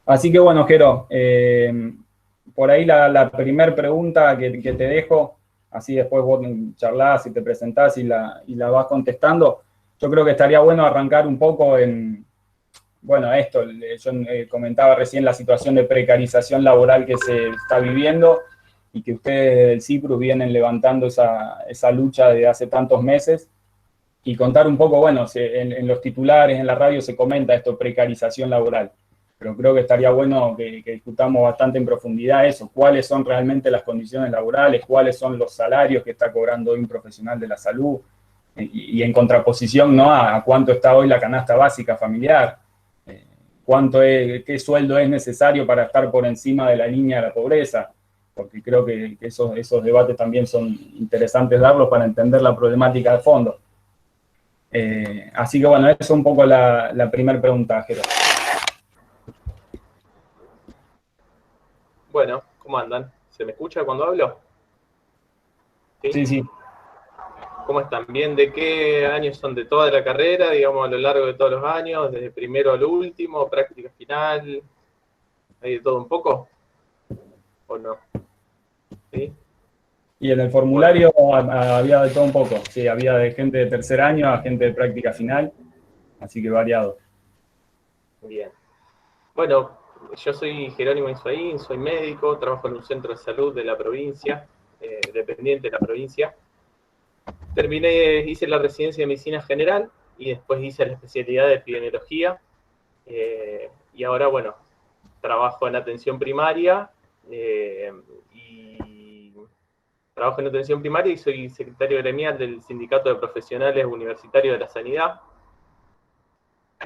Así que bueno, Jero, por ahí la primera pregunta que te dejo, así después vos charlás y te presentás y la vas contestando. Yo creo que estaría bueno arrancar un poco bueno, esto, yo comentaba recién la situación de precarización laboral que se está viviendo y que ustedes del CIPRUS vienen levantando esa lucha de hace tantos meses y contar un poco, bueno, en los titulares, en la radio se comenta esto, precarización laboral, pero creo que estaría bueno que discutamos bastante en profundidad eso, cuáles son realmente las condiciones laborales, cuáles son los salarios que está cobrando hoy un profesional de la salud y en contraposición, ¿no?, a cuánto está hoy la canasta básica familiar, qué sueldo es necesario para estar por encima de la línea de la pobreza, porque creo que esos debates también son interesantes darlos para entender la problemática de fondo. Así que bueno, esa es un poco la primera pregunta, Jero. Bueno, ¿cómo andan? ¿Se me escucha cuando hablo? Sí, sí. ¿Cómo están? ¿Bien? ¿De qué años son? ¿De toda la carrera, digamos, a lo largo de todos los años? ¿Desde primero al último? ¿Práctica final? ¿Hay de todo un poco? ¿O no? ¿Sí? Y en el Bueno, formulario había de todo un poco. Sí, había de gente de tercer año a gente de práctica final, así que variado. bien. Bueno, yo soy Jerónimo Insuaín, soy médico, trabajo en un centro de salud de la provincia, dependiente de la provincia. Hice la residencia de medicina general y después hice la especialidad de epidemiología. Y ahora, bueno, trabajo en atención primaria y soy secretario gremial del Sindicato de Profesionales Universitarios de la Sanidad.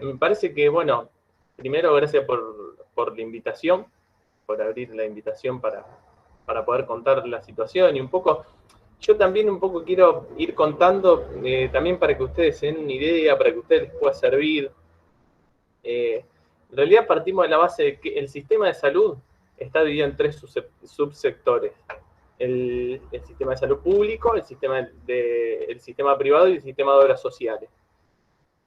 Me parece que, bueno, primero gracias por la invitación, por abrir la invitación para poder contar la situación y un poco, yo también un poco quiero ir contando, también para que ustedes se den una idea, para que a ustedes les pueda servir. En realidad partimos de la base de que el sistema de salud está dividido en tres subsectores. El sistema de salud público, el sistema privado y el sistema de obras sociales.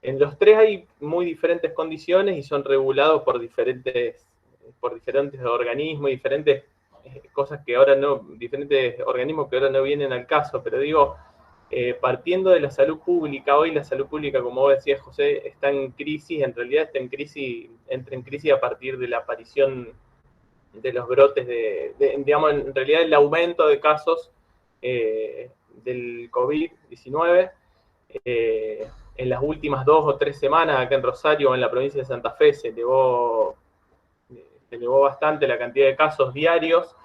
En los tres hay muy diferentes condiciones y son regulados por diferentes organismos, diferentes cosas que ahora no, diferentes organismos que ahora no vienen al caso, pero digo, partiendo de la salud pública, hoy la salud pública, como vos decías, José, está en crisis, en realidad entra en crisis a partir de la aparición de los brotes digamos, en realidad el aumento de casos del COVID-19. En las últimas 2 o 3 semanas acá en Rosario o en la provincia de Santa Fe se elevó bastante la cantidad de casos diarios.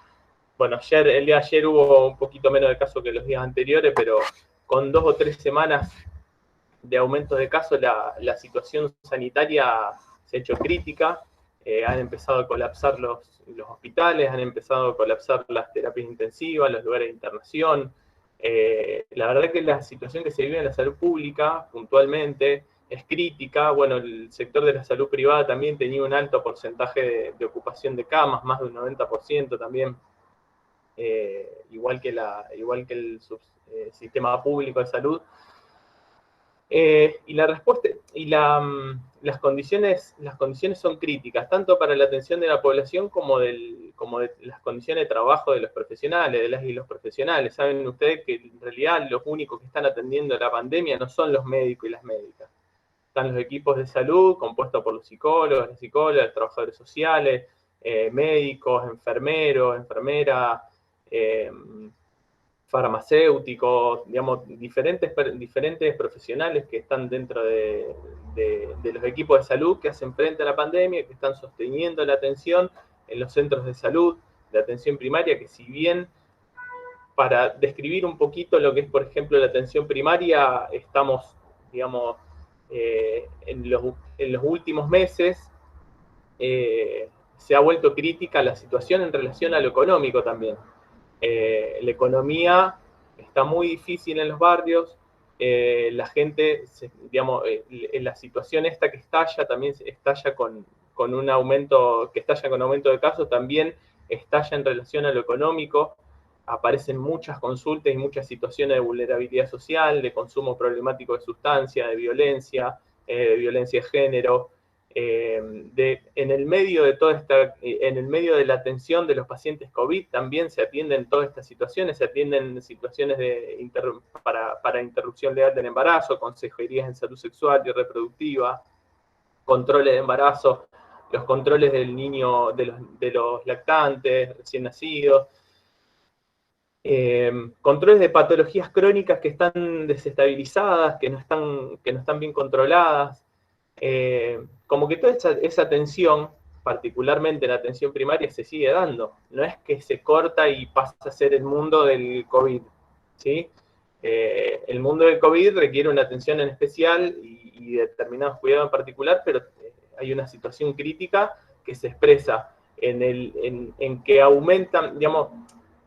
Bueno, el día de ayer hubo un poquito menos de casos que los días anteriores, pero con 2 o 3 semanas de aumento de casos la situación sanitaria se ha hecho crítica. Han empezado a colapsar los hospitales, han empezado a colapsar las terapias intensivas, los lugares de internación. La verdad que la situación que se vive en la salud pública, puntualmente, es crítica. Bueno, el sector de la salud privada también tenía un alto porcentaje de ocupación de camas, más de un 90% también, igual que el sistema público de salud. Y la respuesta y las condiciones son críticas, tanto para la atención de la población como de las condiciones de trabajo de los profesionales, de las y los profesionales. Saben ustedes que en realidad los únicos que están atendiendo la pandemia no son los médicos y las médicas. Están los equipos de salud compuestos por los psicólogos, las psicólogas, los trabajadores sociales, médicos, enfermeros, enfermeras, farmacéuticos, digamos, diferentes profesionales que están dentro de los equipos de salud que hacen frente a la pandemia, que están sosteniendo la atención en los centros de salud, de atención primaria, que si bien, para describir un poquito lo que es, por ejemplo, la atención primaria, estamos, digamos, en los últimos meses, se ha vuelto crítica la situación en relación a lo económico también. La economía está muy difícil en los barrios, la gente, digamos, la situación esta que estalla también estalla con un aumento, que estalla con aumento de casos, también estalla en relación a lo económico. Aparecen muchas consultas y muchas situaciones de vulnerabilidad social, de consumo problemático de sustancias, de violencia de género. En el medio de toda en el medio de la atención de los pacientes COVID también se atienden todas estas situaciones, se atienden situaciones para interrupción legal del embarazo, consejerías en salud sexual y reproductiva, controles de embarazo, los controles del niño, de los lactantes, recién nacidos, controles de patologías crónicas que están desestabilizadas, que no están bien controladas, como que toda esa atención, particularmente la atención primaria, se sigue dando. No es que se corta y pasa a ser el mundo del COVID, ¿sí? El mundo del COVID requiere una atención en especial y determinados cuidados en particular, pero hay una situación crítica que se expresa en que aumentan, digamos,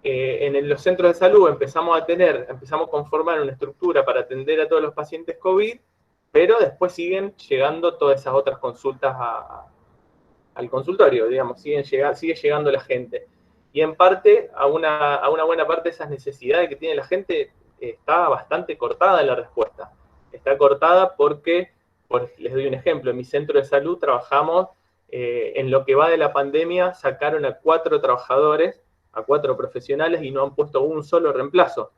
en los centros de salud empezamos a conformar una estructura para atender a todos los pacientes COVID, pero después siguen llegando todas esas otras consultas al consultorio, digamos, sigue llegando la gente. Y en parte, a una buena parte de esas necesidades que tiene la gente está bastante cortada la respuesta. Está cortada porque, les doy un ejemplo, en mi centro de salud trabajamos, en lo que va de la pandemia, sacaron a 4 trabajadores, a 4 profesionales y no han puesto un solo reemplazo.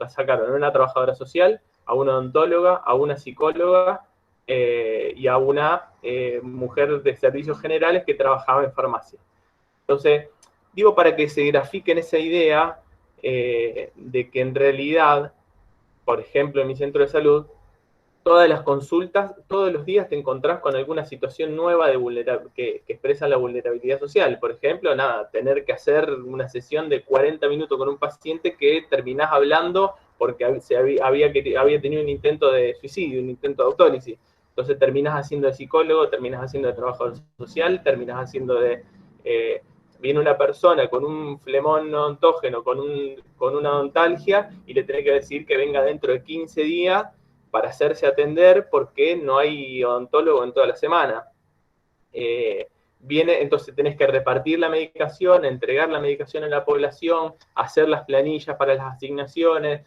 Sacaron a una trabajadora social, a una odontóloga, a una psicóloga y a una mujer de servicios generales que trabajaba en farmacia. Entonces, digo para que se grafiquen esa idea de que en realidad, por ejemplo, en mi centro de salud, todas las consultas, todos los días te encontrás con alguna situación nueva que expresa la vulnerabilidad social. Por ejemplo, tener que hacer una sesión de 40 minutos con un paciente que terminás hablando porque había tenido un intento de suicidio, un intento de autólisis. Entonces terminás haciendo de psicólogo, terminás haciendo de trabajador social, terminás haciendo de... viene una persona con un flemón odontógeno, con una odontalgia, y le tenés que decir que venga dentro de 15 días para hacerse atender porque no hay odontólogo en toda la semana. Entonces tenés que repartir la medicación, entregar la medicación a la población, hacer las planillas para las asignaciones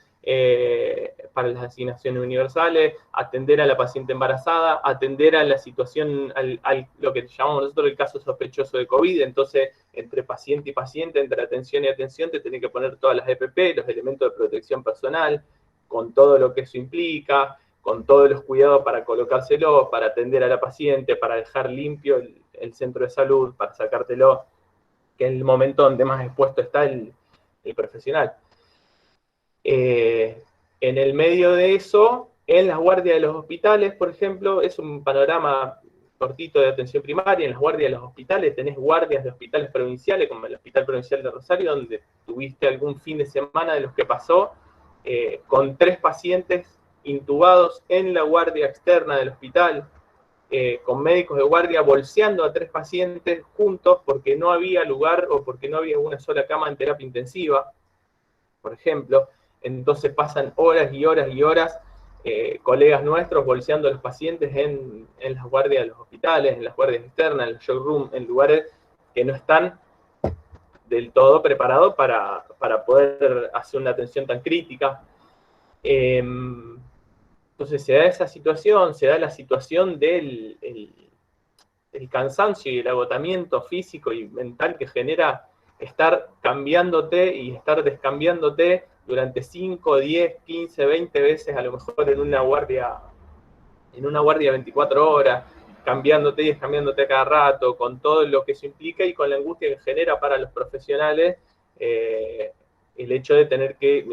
universales, atender a la paciente embarazada, atender a la situación, lo que llamamos nosotros el caso sospechoso de COVID. Entonces, entre paciente y paciente, entre atención y atención, te tenés que poner todas las EPP, los elementos de protección personal, con todo lo que eso implica, con todos los cuidados para colocárselo, para atender a la paciente, para dejar limpio el centro de salud, para sacártelo, que es el momento donde más expuesto está el profesional. En el medio de eso, en las guardias de los hospitales, por ejemplo, es un panorama cortito de atención primaria. En las guardias de los hospitales tenés guardias de hospitales provinciales, como el Hospital Provincial de Rosario, donde tuviste algún fin de semana de los que pasó, con 3 pacientes intubados en la guardia externa del hospital, con médicos de guardia bolseando a 3 pacientes juntos porque no había lugar o porque no había una sola cama en terapia intensiva, por ejemplo. Entonces pasan horas y horas y horas colegas nuestros bolseando a los pacientes en las guardias de los hospitales, en las guardias externas, en los shock room, en lugares que no están del todo preparados para poder hacer una atención tan crítica. Entonces se da esa situación, se da la situación del el cansancio y el agotamiento físico y mental que genera estar cambiándote y estar descambiándote durante 5, 10, 15, 20 veces, a lo mejor en una guardia 24 horas, cambiándote y descambiándote a cada rato, con todo lo que eso implica y con la angustia que genera para los profesionales el hecho de tener que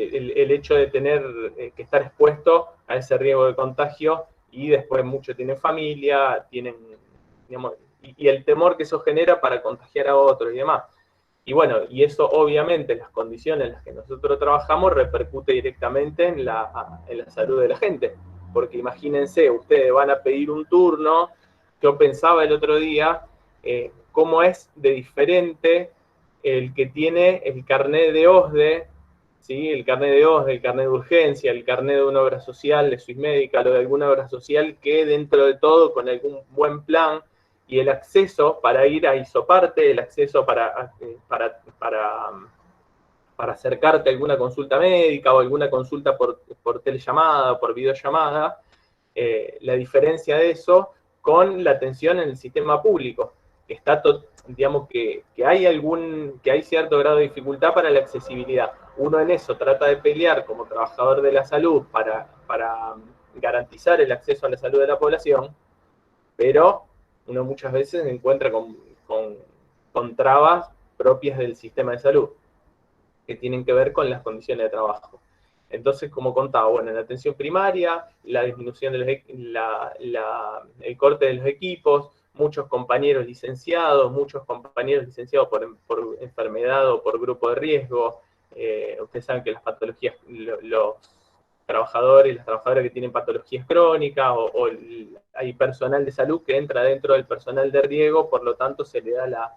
estar expuesto a ese riesgo de contagio, y después muchos tienen familia, digamos, y el temor que eso genera para contagiar a otros y demás. Y bueno, y eso obviamente, las condiciones en las que nosotros trabajamos repercute directamente en la salud de la gente. Porque imagínense, ustedes van a pedir un turno. Yo pensaba el otro día cómo es de diferente el que tiene el carnet de OSDE, ¿sí? El carnet de OSDE, el carnet de urgencia, el carnet de una obra social, de Swissmedical o de alguna obra social, que dentro de todo, con algún buen plan, y el acceso para ir a Isoparte, el acceso para acercarte a alguna consulta médica o alguna consulta por telellamada o por videollamada, la diferencia de eso con la atención en el sistema público, que está, digamos, que hay cierto grado de dificultad para la accesibilidad. Uno en eso trata de pelear como trabajador de la salud para garantizar el acceso a la salud de la población, pero uno muchas veces se encuentra con trabas propias del sistema de salud, que tienen que ver con las condiciones de trabajo. Entonces, como contaba, bueno, en la atención primaria, la disminución de el corte de los equipos, muchos compañeros licenciados por enfermedad o por grupo de riesgo. Ustedes saben que las patologías, los trabajadores y las trabajadoras que tienen patologías crónicas, hay personal de salud que entra dentro del personal de riesgo, por lo tanto se le da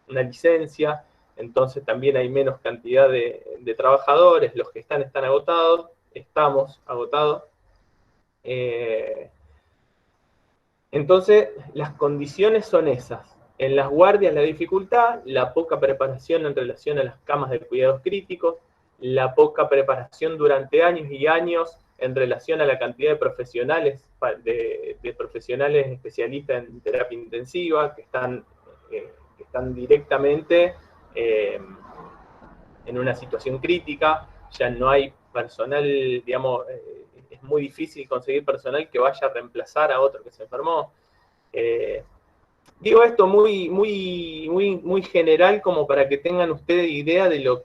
una licencia. Entonces también hay menos cantidad de trabajadores, los que están agotados, estamos agotados. Entonces las condiciones son esas. En las guardias la dificultad, la poca preparación en relación a las camas de cuidados críticos, la poca preparación durante años y años en relación a la cantidad de profesionales, de profesionales especialistas en terapia intensiva, que están directamente en una situación crítica, ya no hay personal, digamos, es muy difícil conseguir personal que vaya a reemplazar a otro que se enfermó. Digo esto muy general como para que tengan ustedes idea de lo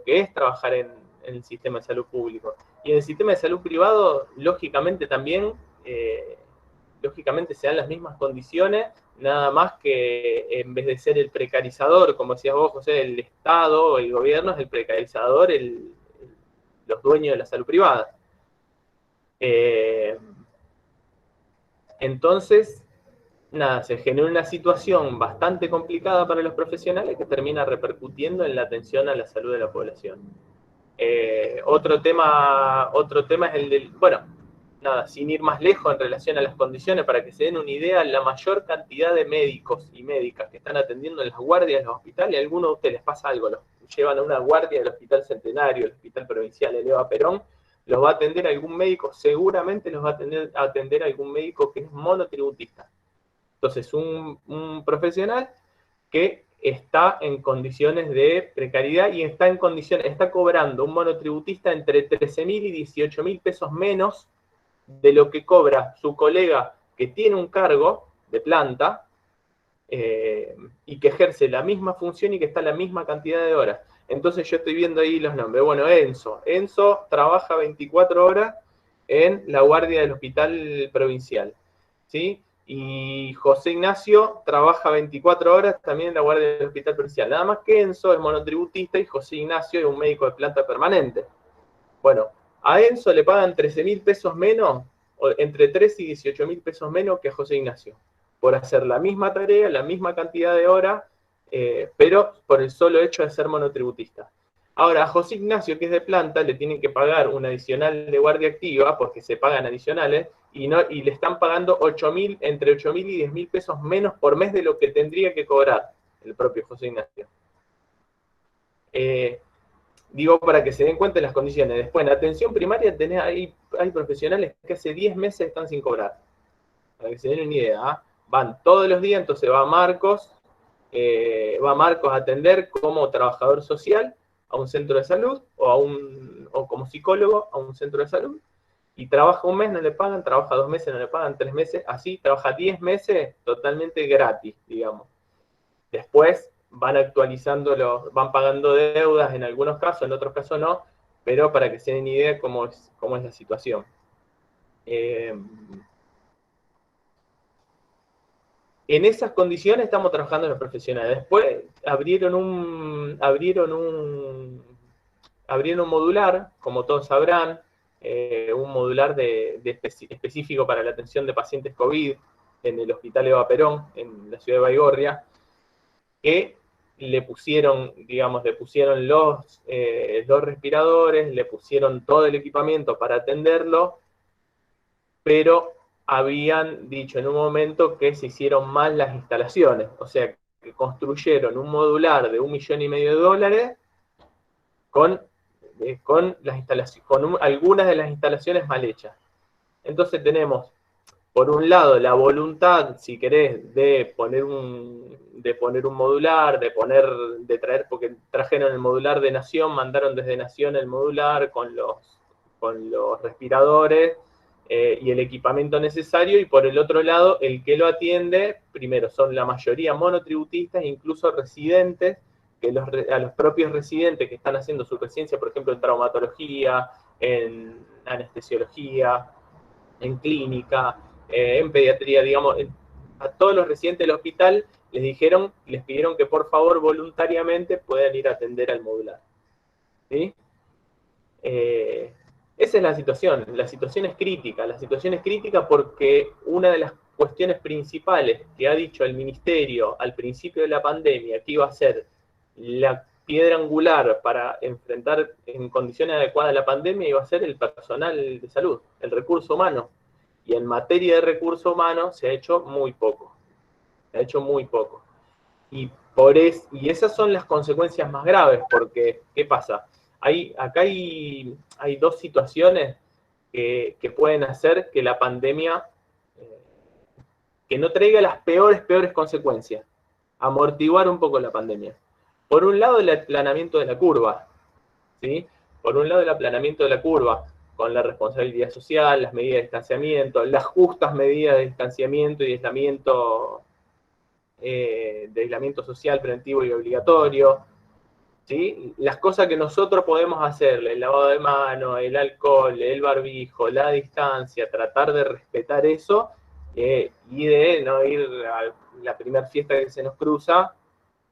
que es trabajar en el sistema de salud público. Y en el sistema de salud privado, lógicamente también, se dan las mismas condiciones, nada más que en vez de ser el precarizador, como decías vos, José, el Estado o el gobierno, es el precarizador, los dueños de la salud privada. Entonces, nada, se genera una situación bastante complicada para los profesionales que termina repercutiendo en la atención a la salud de la población. Otro tema es el del, bueno, nada, sin ir más lejos en relación a las condiciones, para que se den una idea, la mayor cantidad de médicos y médicas que están atendiendo en las guardias de los hospitales, a algunos de ustedes les pasa algo, los llevan a una guardia del Hospital Centenario, el Hospital Provincial Eva Perón, los va a atender algún médico, seguramente los va a atender algún médico que es monotributista. Entonces, un profesional que está en condiciones de precariedad y está cobrando un monotributista entre 13.000 y 18.000 pesos menos de lo que cobra su colega que tiene un cargo de planta y que ejerce la misma función y que está la misma cantidad de horas. Entonces yo estoy viendo ahí los nombres. Bueno, Enzo trabaja 24 horas en la guardia del hospital provincial, ¿sí? Y José Ignacio trabaja 24 horas también en la guardia del hospital provincial. Nada más que Enzo es monotributista y José Ignacio es un médico de planta permanente. Bueno, a Enzo le pagan 13.000 pesos menos, entre 13 y 18.000 pesos menos que a José Ignacio, por hacer la misma tarea, la misma cantidad de horas, pero por el solo hecho de ser monotributista. Ahora, a José Ignacio, que es de planta, le tienen que pagar un adicional de guardia activa, porque se pagan adicionales, y le están pagando entre 8.000 y 10.000 pesos menos por mes de lo que tendría que cobrar el propio José Ignacio. Digo, para que se den cuenta de las condiciones. Después, en atención primaria hay profesionales que hace 10 meses están sin cobrar. Para que se den una idea, ¿eh? Van todos los días, entonces va Marcos a atender como trabajador social a un centro de salud o como psicólogo a un centro de salud, y trabaja un mes, no le pagan, trabaja 2 meses, no le pagan, 3 meses, así, trabaja 10 meses totalmente gratis, digamos. Después van actualizando, van pagando deudas en algunos casos, en otros casos no, pero para que se den idea cómo es la situación. En esas condiciones estamos trabajando los profesionales. Después abrieron un modular, como todos sabrán, un modular específico para la atención de pacientes COVID en el Hospital Eva Perón, en la ciudad de Baigorria, que le pusieron los respiradores, le pusieron todo el equipamiento para atenderlo, pero habían dicho en un momento que se hicieron mal las instalaciones, o sea, que construyeron un modular de $1,500,000 con algunas de las instalaciones mal hechas. Entonces tenemos por un lado, la voluntad, si querés, de poner un modular, de traer, porque trajeron el modular de Nación, mandaron desde Nación el modular con los respiradores y el equipamiento necesario, y por el otro lado, el que lo atiende, primero, son la mayoría monotributistas, incluso residentes, que a los propios residentes que están haciendo su residencia, por ejemplo, en traumatología, en anestesiología, en clínica, en pediatría, digamos, a todos los residentes del hospital les pidieron que por favor voluntariamente puedan ir a atender al modular. ¿Sí? Esa es la situación es crítica porque una de las cuestiones principales que ha dicho el ministerio al principio de la pandemia, que iba a ser la piedra angular para enfrentar en condiciones adecuadas la pandemia, iba a ser el personal de salud, el recurso humano. Y en materia de recurso humano se ha hecho muy poco. Y esas son las consecuencias más graves, porque, ¿qué pasa? Acá hay dos situaciones que pueden hacer que la pandemia, que no traiga las peores consecuencias, amortiguar un poco la pandemia. Por un lado, el aplanamiento de la curva, ¿sí? Por un lado, el aplanamiento de la curva, con la responsabilidad social, las medidas de distanciamiento, las justas medidas de distanciamiento y de aislamiento social preventivo y obligatorio, ¿sí? Las cosas que nosotros podemos hacer, el lavado de manos, el alcohol, el barbijo, la distancia, tratar de respetar eso y de no ir a la primera fiesta que se nos cruza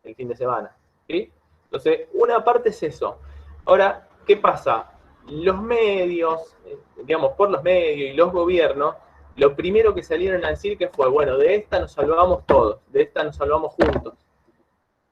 el fin de semana, ¿sí? Entonces, una parte es eso. Ahora, ¿qué pasa? Los medios, digamos, por los medios y los gobiernos, lo primero que salieron a decir que fue, bueno, de esta nos salvamos todos, de esta nos salvamos juntos.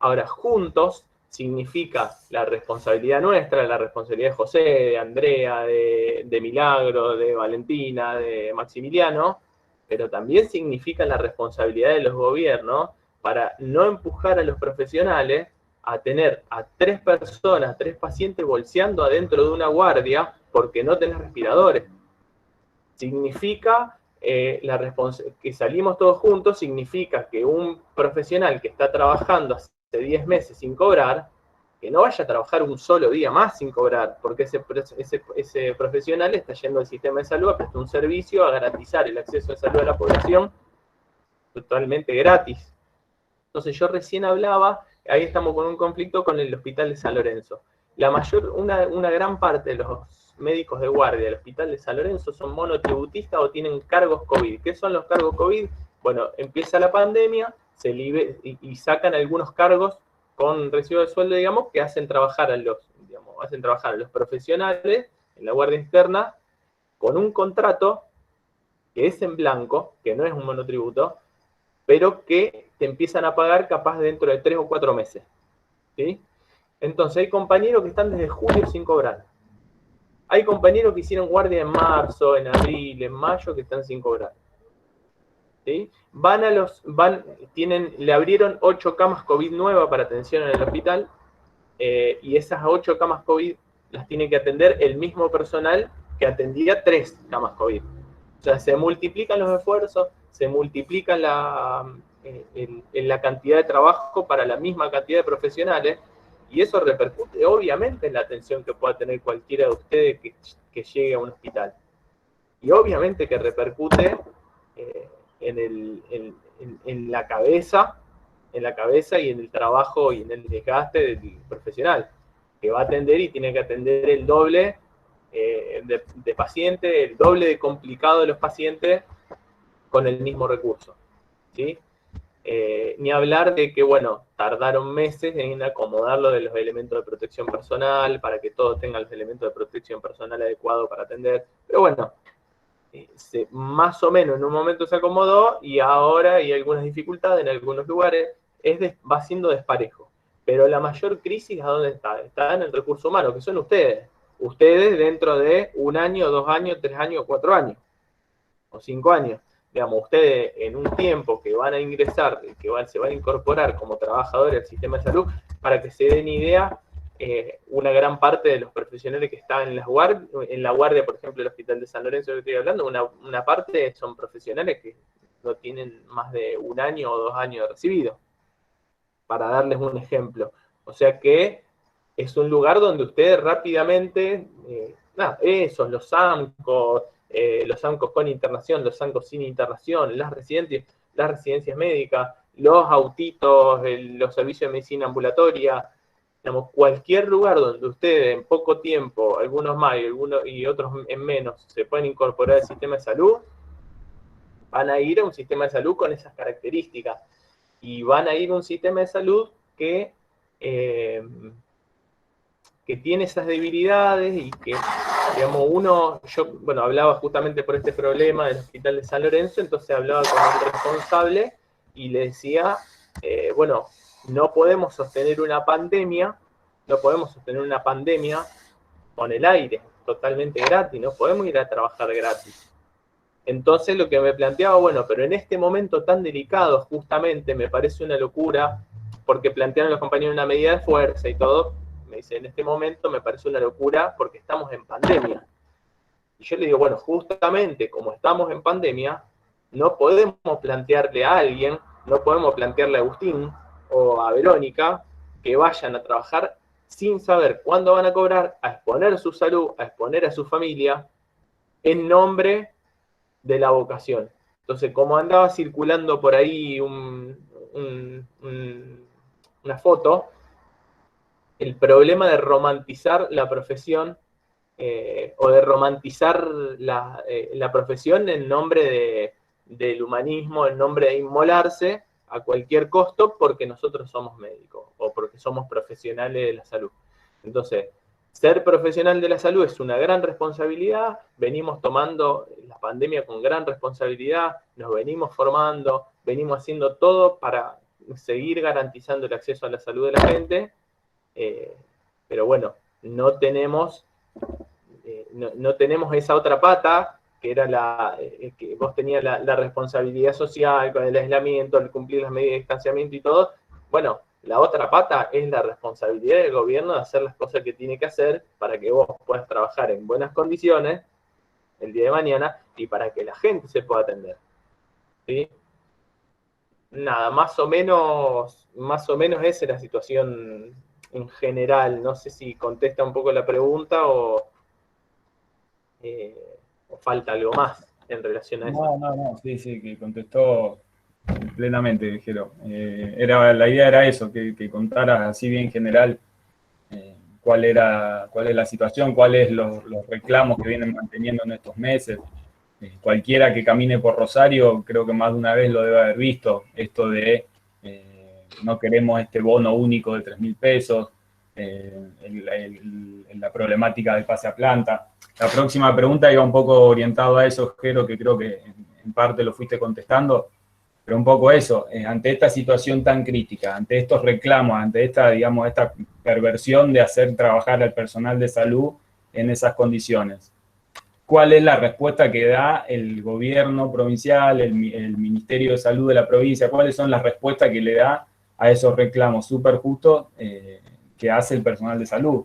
Ahora, juntos significa la responsabilidad nuestra, la responsabilidad de José, de Andrea, de Milagro, de Valentina, de Maximiliano, pero también significa la responsabilidad de los gobiernos para no empujar a los profesionales a tener a 3 personas, 3 pacientes bolseando adentro de una guardia porque no tenés respiradores. Significa que salimos todos juntos, significa que un profesional que está trabajando hace 10 meses sin cobrar, que no vaya a trabajar un solo día más sin cobrar, porque ese profesional está yendo al sistema de salud a prestar un servicio, a garantizar el acceso de salud a la población totalmente gratis. Entonces yo recién hablaba, ahí estamos con un conflicto con el Hospital de San Lorenzo. Una gran parte de los médicos de guardia del Hospital de San Lorenzo son monotributistas o tienen cargos COVID. ¿Qué son los cargos COVID? Bueno, empieza la pandemia y sacan algunos cargos con recibo de sueldo, digamos, que hacen trabajar a los profesionales en la guardia externa con un contrato que es en blanco, que no es un monotributo, pero que te empiezan a pagar capaz dentro de 3 o 4 meses. ¿Sí? Entonces hay compañeros que están desde julio sin cobrar. Hay compañeros que hicieron guardia en marzo, en abril, en mayo, que están sin cobrar. ¿Sí? Le abrieron 8 camas COVID nuevas para atención en el hospital, y esas 8 camas COVID las tiene que atender el mismo personal que atendía 3 camas COVID. O sea, se multiplican los esfuerzos, se multiplica la cantidad de trabajo para la misma cantidad de profesionales, y eso repercute obviamente en la atención que pueda tener cualquiera de ustedes que llegue a un hospital. Y obviamente que repercute en la cabeza y en el trabajo y en el desgaste del profesional, que va a atender y tiene que atender el doble de pacientes, el doble de complicado de los pacientes con el mismo recurso, ¿sí? Ni hablar de que, bueno, tardaron meses en acomodarlo de los elementos de protección personal para que todos tengan los elementos de protección personal adecuados para atender, pero bueno, más o menos en un momento se acomodó y ahora hay algunas dificultades en algunos lugares, va siendo desparejo. Pero la mayor crisis, ¿a dónde está? Está en el recurso humano, que son ustedes. Ustedes dentro de 1 año, 2 años, 3 años, 4 años, o 5 años. Digamos, ustedes en un tiempo que van a ingresar, se van a incorporar como trabajadores al sistema de salud, para que se den idea, una gran parte de los profesionales que están en la guardia, por ejemplo, del Hospital de San Lorenzo que estoy hablando, una parte son profesionales que no tienen más de 1 año o 2 años de recibido, para darles un ejemplo. O sea que es un lugar donde ustedes rápidamente, los AMCOs con internación, los AMCOs sin internación, las residencias médicas, los autitos, los servicios de medicina ambulatoria, digamos, cualquier lugar donde ustedes en poco tiempo, algunos más y otros en menos, se pueden incorporar al sistema de salud, van a ir a un sistema de salud con esas características. Y van a ir a un sistema de salud que tiene esas debilidades y que, digamos, yo hablaba justamente por este problema del Hospital de San Lorenzo, entonces hablaba con el responsable y le decía, no podemos sostener una pandemia con el aire totalmente gratis, no podemos ir a trabajar gratis. Entonces lo que me planteaba, pero en este momento tan delicado, justamente, me parece una locura, porque plantearon los compañeros una medida de fuerza y todo, me dice, en este momento me parece una locura porque estamos en pandemia. Y yo le digo, justamente como estamos en pandemia, no podemos plantearle a alguien, no podemos plantearle a Agustín o a Verónica que vayan a trabajar sin saber cuándo van a cobrar, a exponer su salud, a exponer a su familia, en nombre de la vocación. Entonces, como andaba circulando por ahí una foto, el problema de romantizar la profesión o de romantizar la profesión en nombre del humanismo, en nombre de inmolarse a cualquier costo porque nosotros somos médicos o porque somos profesionales de la salud. Entonces, ser profesional de la salud es una gran responsabilidad, venimos tomando la pandemia con gran responsabilidad, nos venimos formando, venimos haciendo todo para seguir garantizando el acceso a la salud de la gente, pero no tenemos esa otra pata, que era que vos tenías la responsabilidad social con el aislamiento, el cumplir las medidas de distanciamiento y todo. La otra pata es la responsabilidad del gobierno de hacer las cosas que tiene que hacer para que vos puedas trabajar en buenas condiciones el día de mañana y para que la gente se pueda atender. ¿Sí? Nada, más o menos esa es la situación en general. No sé si contesta un poco la pregunta o falta algo más en relación a eso. No, sí, que contestó plenamente, Jero. La idea era eso, que contaras así bien general cuál es la situación, cuáles los reclamos que vienen manteniendo en estos meses. Cualquiera que camine por Rosario, creo que más de una vez lo debe haber visto, esto de no queremos este bono único de 3.000 pesos, la problemática del pase a planta. La próxima pregunta iba un poco orientado a eso, Jero, que creo que en parte lo fuiste contestando, pero un poco eso, ante esta situación tan crítica, ante estos reclamos, ante esta perversión de hacer trabajar al personal de salud en esas condiciones. ¿Cuál es la respuesta que da el gobierno provincial, el Ministerio de Salud de la provincia? ¿Cuáles son las respuestas que le da a esos reclamos súper justos que hace el personal de salud?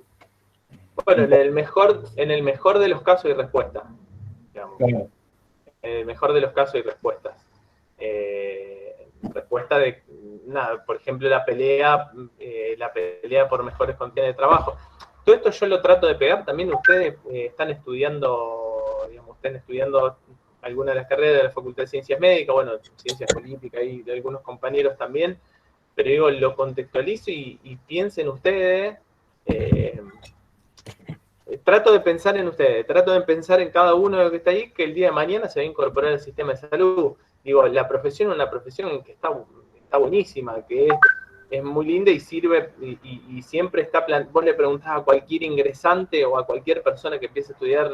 En el mejor de los casos hay respuesta. Claro. En el mejor de los casos hay respuestas. Respuesta de, por ejemplo, la pelea por mejores condiciones de trabajo. Todo esto yo lo trato de pegar. También ustedes están estudiando algunas de las carreras de la Facultad de Ciencias Médicas, Ciencias Políticas y de algunos compañeros también, pero digo, lo contextualizo y piensen ustedes, trato de pensar en ustedes, trato de pensar en cada uno de los que está ahí, que el día de mañana se va a incorporar al sistema de salud. Digo, la profesión es una profesión que está buenísima, que es muy linda y sirve, y siempre está, vos le preguntás a cualquier ingresante o a cualquier persona que empiece a estudiar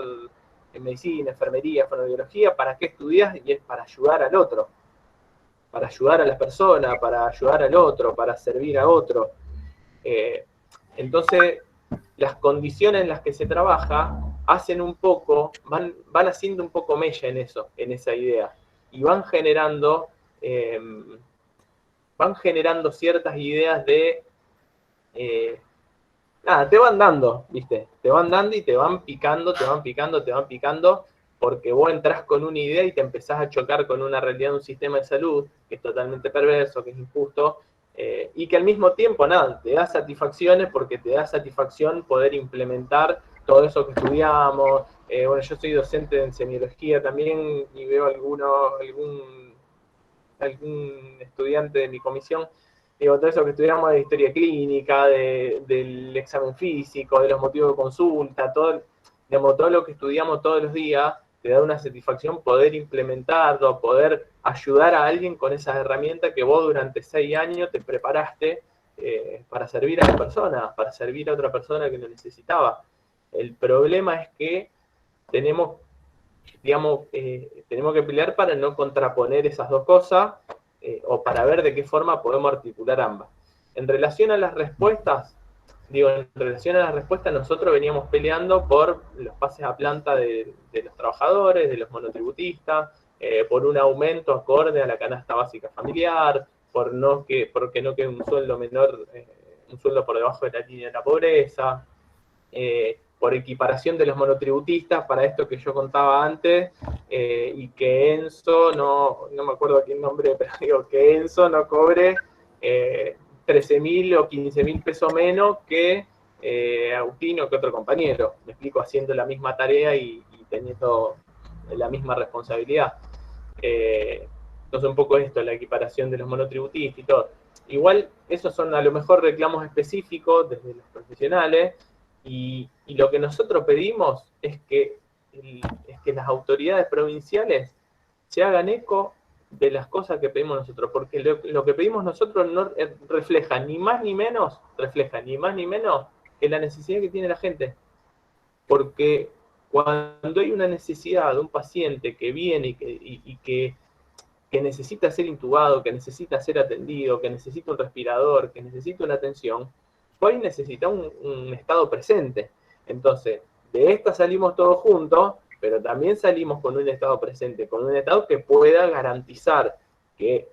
en medicina, enfermería, fonoaudiología, ¿para qué estudias? Y es para ayudar al otro, para ayudar a las personas, para ayudar al otro, para servir a otro. Entonces, las condiciones en las que se trabaja hacen un poco, van haciendo un poco mella en eso, en esa idea, y van generando ciertas ideas de nada, te van dando, ¿viste? Te van dando y te van picando, porque vos entrás con una idea y te empezás a chocar con una realidad de un sistema de salud que es totalmente perverso, que es injusto, y que al mismo tiempo, nada, te da satisfacciones porque te da satisfacción poder implementar todo eso que estudiamos. Bueno, yo soy docente en semiología también y veo algún estudiante de mi comisión, digo, todo eso que estudiamos de historia clínica, del examen físico, de los motivos de consulta, digamos, todo lo que estudiamos todos los días, te da una satisfacción poder implementarlo, poder ayudar a alguien con esas herramientas que vos durante 6 años te preparaste para servir a la persona, para servir a otra persona que lo necesitaba. El problema es que tenemos, digamos, tenemos que pelear para no contraponer esas dos cosas o para ver de qué forma podemos articular ambas. En relación a las respuestas, nosotros veníamos peleando por los pases a planta de los trabajadores, de los monotributistas, por un aumento acorde a la canasta básica familiar, porque no quede un sueldo menor, un sueldo por debajo de la línea de la pobreza, por equiparación de los monotributistas para esto que yo contaba antes, y que Enzo, no me acuerdo qué nombre, pero digo que Enzo no cobre 13.000 o 15.000 pesos menos que Agustín o que otro compañero. Me explico, haciendo la misma tarea y teniendo la misma responsabilidad. Entonces un poco esto, la equiparación de los monotributistas y todo. Igual, esos son a lo mejor reclamos específicos desde los profesionales, y lo que nosotros pedimos es que las autoridades provinciales se hagan eco de las cosas que pedimos nosotros, porque lo que pedimos nosotros no refleja ni más ni menos que la necesidad que tiene la gente. Porque cuando hay una necesidad de un paciente que viene y que necesita ser intubado, que necesita ser atendido, que necesita un respirador, que necesita una atención, hoy necesita un estado presente. Entonces, de esta salimos todos juntos, pero también salimos con un estado presente, con un estado que pueda garantizar que,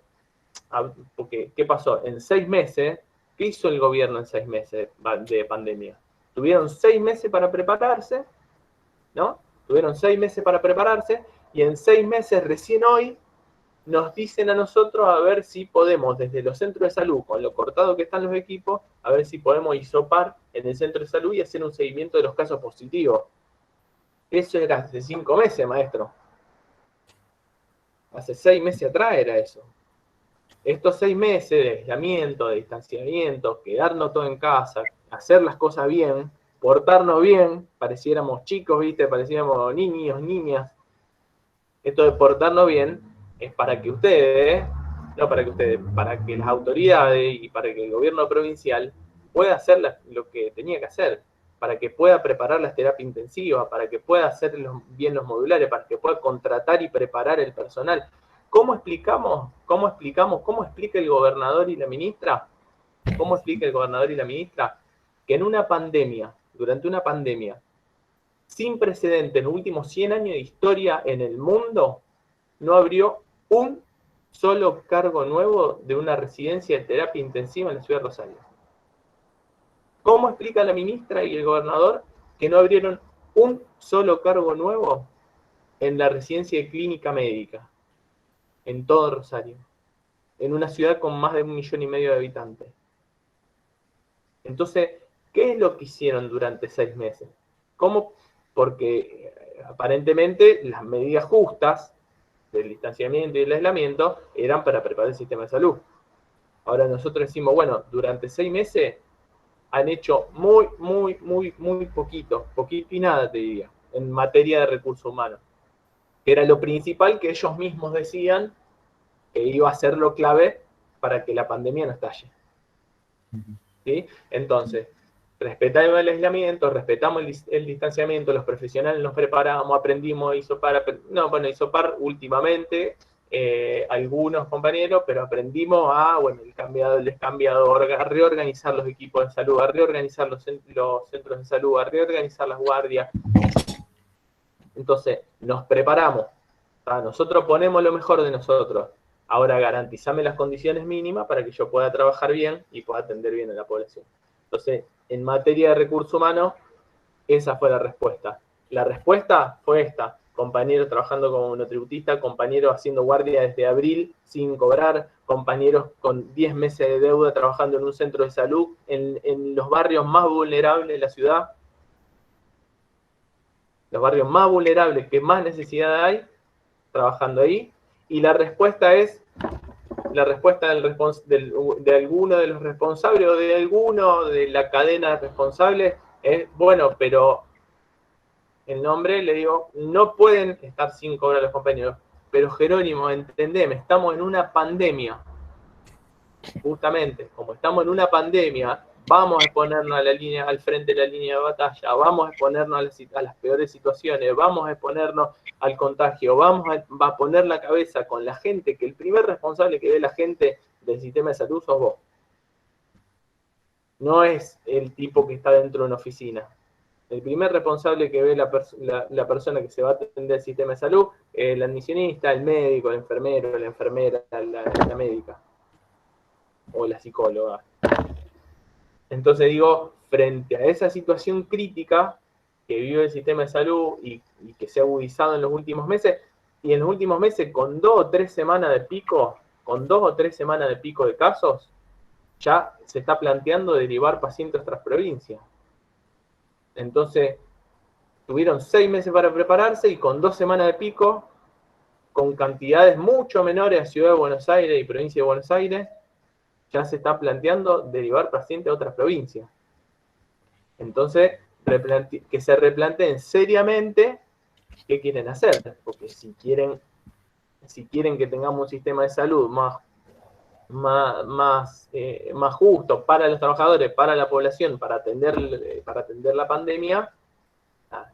porque, ¿qué pasó? En 6 meses, ¿qué hizo el gobierno en 6 meses de pandemia? Tuvieron 6 meses para prepararse, ¿no? Tuvieron 6 meses para prepararse, y en 6 meses, recién hoy, nos dicen a nosotros a ver si podemos, desde los centros de salud, con lo cortado que están los equipos, a ver si podemos hisopar en el centro de salud y hacer un seguimiento de los casos positivos. Eso era hace 5 meses, maestro. Hace 6 meses atrás era eso. Estos 6 meses de aislamiento, de distanciamiento, quedarnos todo en casa, hacer las cosas bien, portarnos bien, pareciéramos chicos, ¿viste? Parecíamos niños, niñas. Esto de portarnos bien es para que ustedes, no para que ustedes, para que las autoridades y para que el gobierno provincial pueda hacer lo que tenía que hacer, para que pueda preparar las terapias intensivas, para que pueda hacer bien los modulares, para que pueda contratar y preparar el personal. ¿Cómo explicamos? ¿Cómo explica el gobernador y la ministra? ¿Cómo explica el gobernador y la ministra que en una pandemia, durante una pandemia, sin precedente en los últimos 100 años de historia en el mundo, no abrió un solo cargo nuevo de una residencia de terapia intensiva en la ciudad de Rosario? ¿Cómo explica la ministra y el gobernador que no abrieron un solo cargo nuevo en la residencia de clínica médica en todo Rosario, en una ciudad con más de 1,5 millones de habitantes? Entonces, ¿qué es lo que hicieron durante 6 meses? ¿Cómo? Porque aparentemente las medidas justas del distanciamiento y del aislamiento eran para preparar el sistema de salud. Ahora nosotros decimos, bueno, durante 6 meses han hecho muy poquito y nada, te diría, en materia de recursos humanos, que era lo principal que ellos mismos decían que iba a ser lo clave para que la pandemia no estalle. ¿Sí? Entonces, respetamos el aislamiento, respetamos el distanciamiento, los profesionales nos preparamos, aprendimos a hisopar, hisopar últimamente, algunos compañeros, pero aprendimos a, el descambiador, a reorganizar los equipos de salud, a reorganizar los centros de salud, a reorganizar las guardias. Entonces, nos preparamos, nosotros ponemos lo mejor de nosotros. Ahora garantizame las condiciones mínimas para que yo pueda trabajar bien y pueda atender bien a la población. Entonces, en materia de recursos humanos, esa fue la respuesta. La respuesta fue esta: compañeros trabajando como monotributista, compañeros haciendo guardia desde abril sin cobrar, compañeros con 10 meses de deuda trabajando en un centro de salud, en los barrios más vulnerables de la ciudad, los barrios más vulnerables que más necesidad hay, trabajando ahí. Y la respuesta es, la respuesta de alguno de los responsables o de alguno de la cadena de responsables es, bueno, pero el nombre, le digo, no pueden estar sin cobrar a los compañeros. Pero Jerónimo, entendeme, estamos en una pandemia. Justamente, como estamos en una pandemia, vamos a exponernos a la línea, al frente de la línea de batalla, vamos a exponernos a las peores situaciones, vamos a exponernos al contagio, vamos a poner la cabeza con la gente, que el primer responsable que ve la gente del sistema de salud sos vos. No es el tipo que está dentro de una oficina. El primer responsable que ve la persona que se va a atender al sistema de salud es el admisionista, el médico, el enfermero, la enfermera, la médica o la psicóloga. Entonces digo, frente a esa situación crítica que vive el sistema de salud y que se ha agudizado en los últimos meses, y en los últimos meses con 2 o 3 semanas de pico, de casos, ya se está planteando derivar pacientes a otras provincias. Entonces, tuvieron 6 meses para prepararse y con 2 semanas de pico, con cantidades mucho menores a Ciudad de Buenos Aires y provincia de Buenos Aires, ya se está planteando derivar pacientes a otras provincias. Entonces, que se replanteen seriamente qué quieren hacer, porque si quieren que tengamos un sistema de salud más justo para los trabajadores, para la población, para atender la pandemia,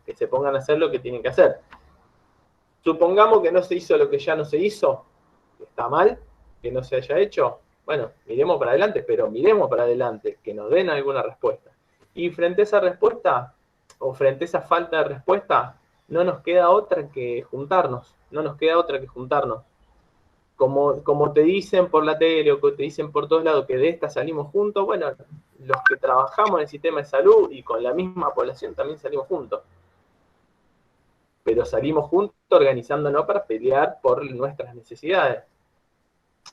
que se pongan a hacer lo que tienen que hacer. Supongamos que no se hizo lo que ya no se hizo, que está mal, que no se haya hecho. Bueno, miremos para adelante, pero miremos para adelante, que nos den alguna respuesta. Y frente a esa respuesta, o frente a esa falta de respuesta, no nos queda otra que juntarnos. Como te dicen por la tele o que te dicen por todos lados que de esta salimos juntos, bueno, los que trabajamos en el sistema de salud y con la misma población también salimos juntos. Pero salimos juntos organizándonos para pelear por nuestras necesidades.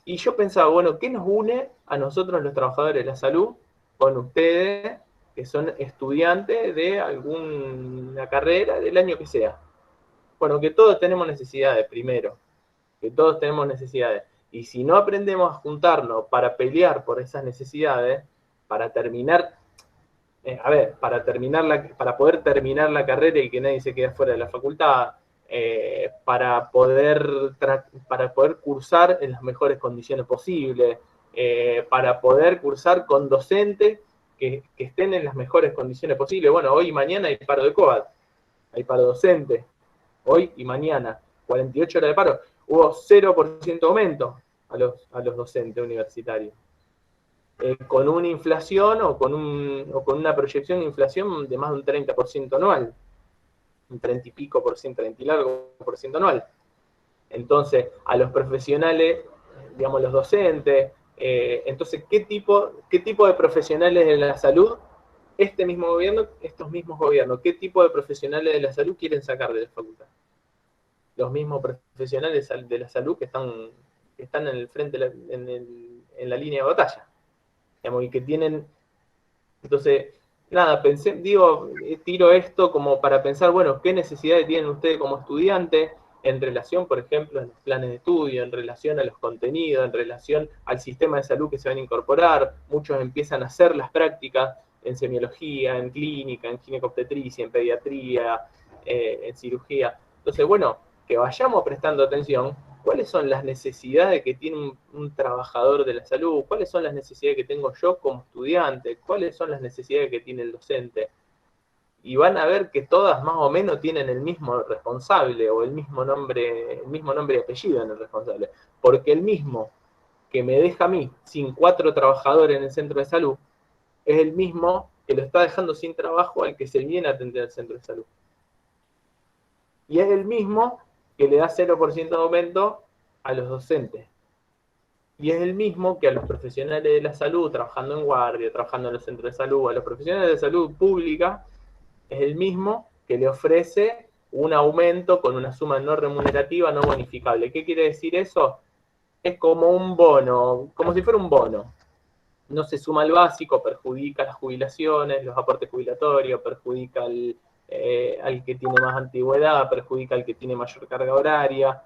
Y yo pensaba, bueno, ¿qué nos une a nosotros los trabajadores de la salud con ustedes que son estudiantes de alguna carrera, del año que sea? Bueno, que todos tenemos necesidades, primero, que todos tenemos necesidades. Y si no aprendemos a juntarnos para pelear por esas necesidades, para poder terminar la carrera y que nadie se quede fuera de la facultad, para poder cursar en las mejores condiciones posibles, para poder cursar con docentes que estén en las mejores condiciones posibles. Bueno, hoy y mañana hay paro de COAD, hay paro docente, hoy y mañana, 48 horas de paro. Hubo 0% aumento a los docentes universitarios. Con una inflación o con una proyección de inflación de más de un 30% anual. Un 30 y pico por ciento, 30 y largo por ciento anual. Entonces, a los profesionales, digamos, los docentes, entonces, ¿qué tipo de profesionales de la salud estos mismos gobiernos, qué tipo de profesionales de la salud quieren sacar de la facultad? Los mismos profesionales de la salud que están en el frente, en la línea de batalla, digamos, y que tienen. Entonces, nada, tiro esto como para pensar, bueno, qué necesidades tienen ustedes como estudiantes en relación, por ejemplo, a los planes de estudio, en relación a los contenidos, en relación al sistema de salud que se van a incorporar. Muchos empiezan a hacer las prácticas en semiología, en clínica, en ginecobstetricia, en pediatría, en cirugía. Entonces, bueno, que vayamos prestando atención. ¿Cuáles son las necesidades que tiene un trabajador de la salud? ¿Cuáles son las necesidades que tengo yo como estudiante? ¿Cuáles son las necesidades que tiene el docente? Y van a ver que todas más o menos tienen el mismo responsable o el mismo nombre y apellido en el responsable. Porque el mismo que me deja a mí sin 4 trabajadores en el centro de salud es el mismo que lo está dejando sin trabajo al que se viene a atender al centro de salud. Y es el mismo que le da 0% de aumento a los docentes. Y es el mismo que a los profesionales de la salud, trabajando en guardia, trabajando en los centros de salud, a los profesionales de salud pública, es el mismo que le ofrece un aumento con una suma no remunerativa, no bonificable. ¿Qué quiere decir eso? Es como un bono, como si fuera un bono. No se suma al básico, perjudica las jubilaciones, los aportes jubilatorios, perjudica al que tiene más antigüedad, perjudica al que tiene mayor carga horaria.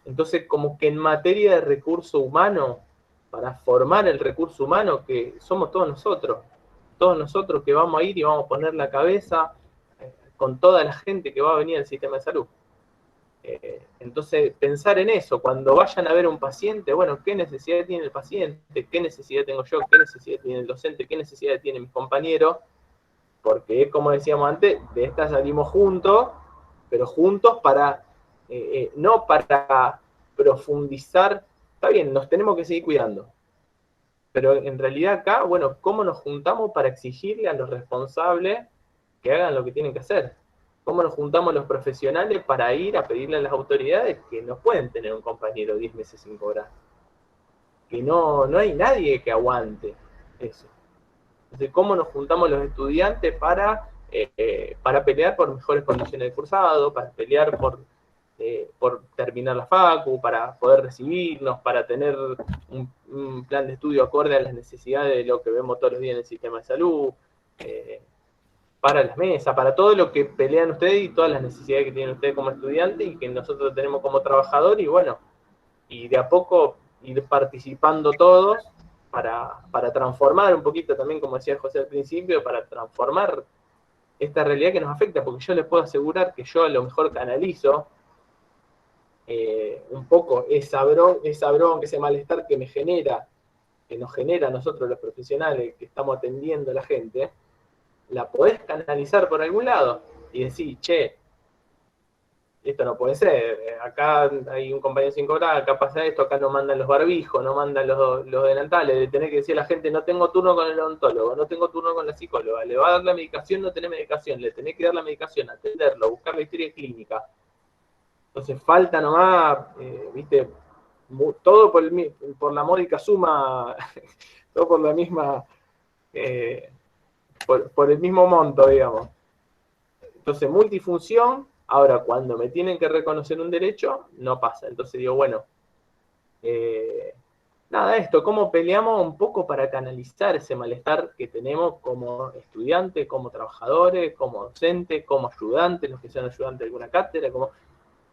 Entonces, como que en materia de recurso humano, para formar el recurso humano, que somos todos nosotros que vamos a ir y vamos a poner la cabeza con toda la gente que va a venir al sistema de salud. Entonces, pensar en eso, cuando vayan a ver a un paciente, bueno, ¿qué necesidad tiene el paciente? ¿Qué necesidad tengo yo? ¿Qué necesidad tiene el docente? ¿Qué necesidad tienen mis compañeros? Porque es como decíamos antes, de esta salimos juntos, pero juntos para, no para profundizar, está bien, nos tenemos que seguir cuidando, pero en realidad acá, bueno, ¿cómo nos juntamos para exigirle a los responsables que hagan lo que tienen que hacer? ¿Cómo nos juntamos los profesionales para ir a pedirle a las autoridades que no pueden tener un compañero 10 meses sin cobrar? Que no hay nadie que aguante eso. Entonces, ¿cómo nos juntamos los estudiantes para pelear por mejores condiciones de cursado, para pelear por terminar la facu, para poder recibirnos, para tener un plan de estudio acorde a las necesidades de lo que vemos todos los días en el sistema de salud, para las mesas, para todo lo que pelean ustedes y todas las necesidades que tienen ustedes como estudiantes y que nosotros tenemos como trabajador, y bueno, y de a poco ir participando todos para transformar un poquito también, como decía José al principio, para transformar esta realidad que nos afecta, porque yo les puedo asegurar que yo a lo mejor canalizo un poco esa bronca, ese malestar que nos genera a nosotros los profesionales que estamos atendiendo a la gente, la podés canalizar por algún lado y decir, che, esto no puede ser, acá hay un compañero sin cobrar, acá pasa esto, acá no mandan los barbijos, no mandan los delantales, de tener que decir a la gente, no tengo turno con el odontólogo, no tengo turno con la psicóloga, le va a dar la medicación, no tenés medicación, le tenés que dar la medicación, atenderlo, buscar la historia clínica. Entonces falta nomás, viste, todo por la módica suma, todo por la misma, por el mismo monto, digamos. Entonces, multifunción, ahora cuando me tienen que reconocer un derecho, no pasa. Entonces digo, bueno, nada, esto, cómo peleamos un poco para canalizar ese malestar que tenemos como estudiantes, como trabajadores, como docentes, como ayudantes, los que sean ayudantes de alguna cátedra,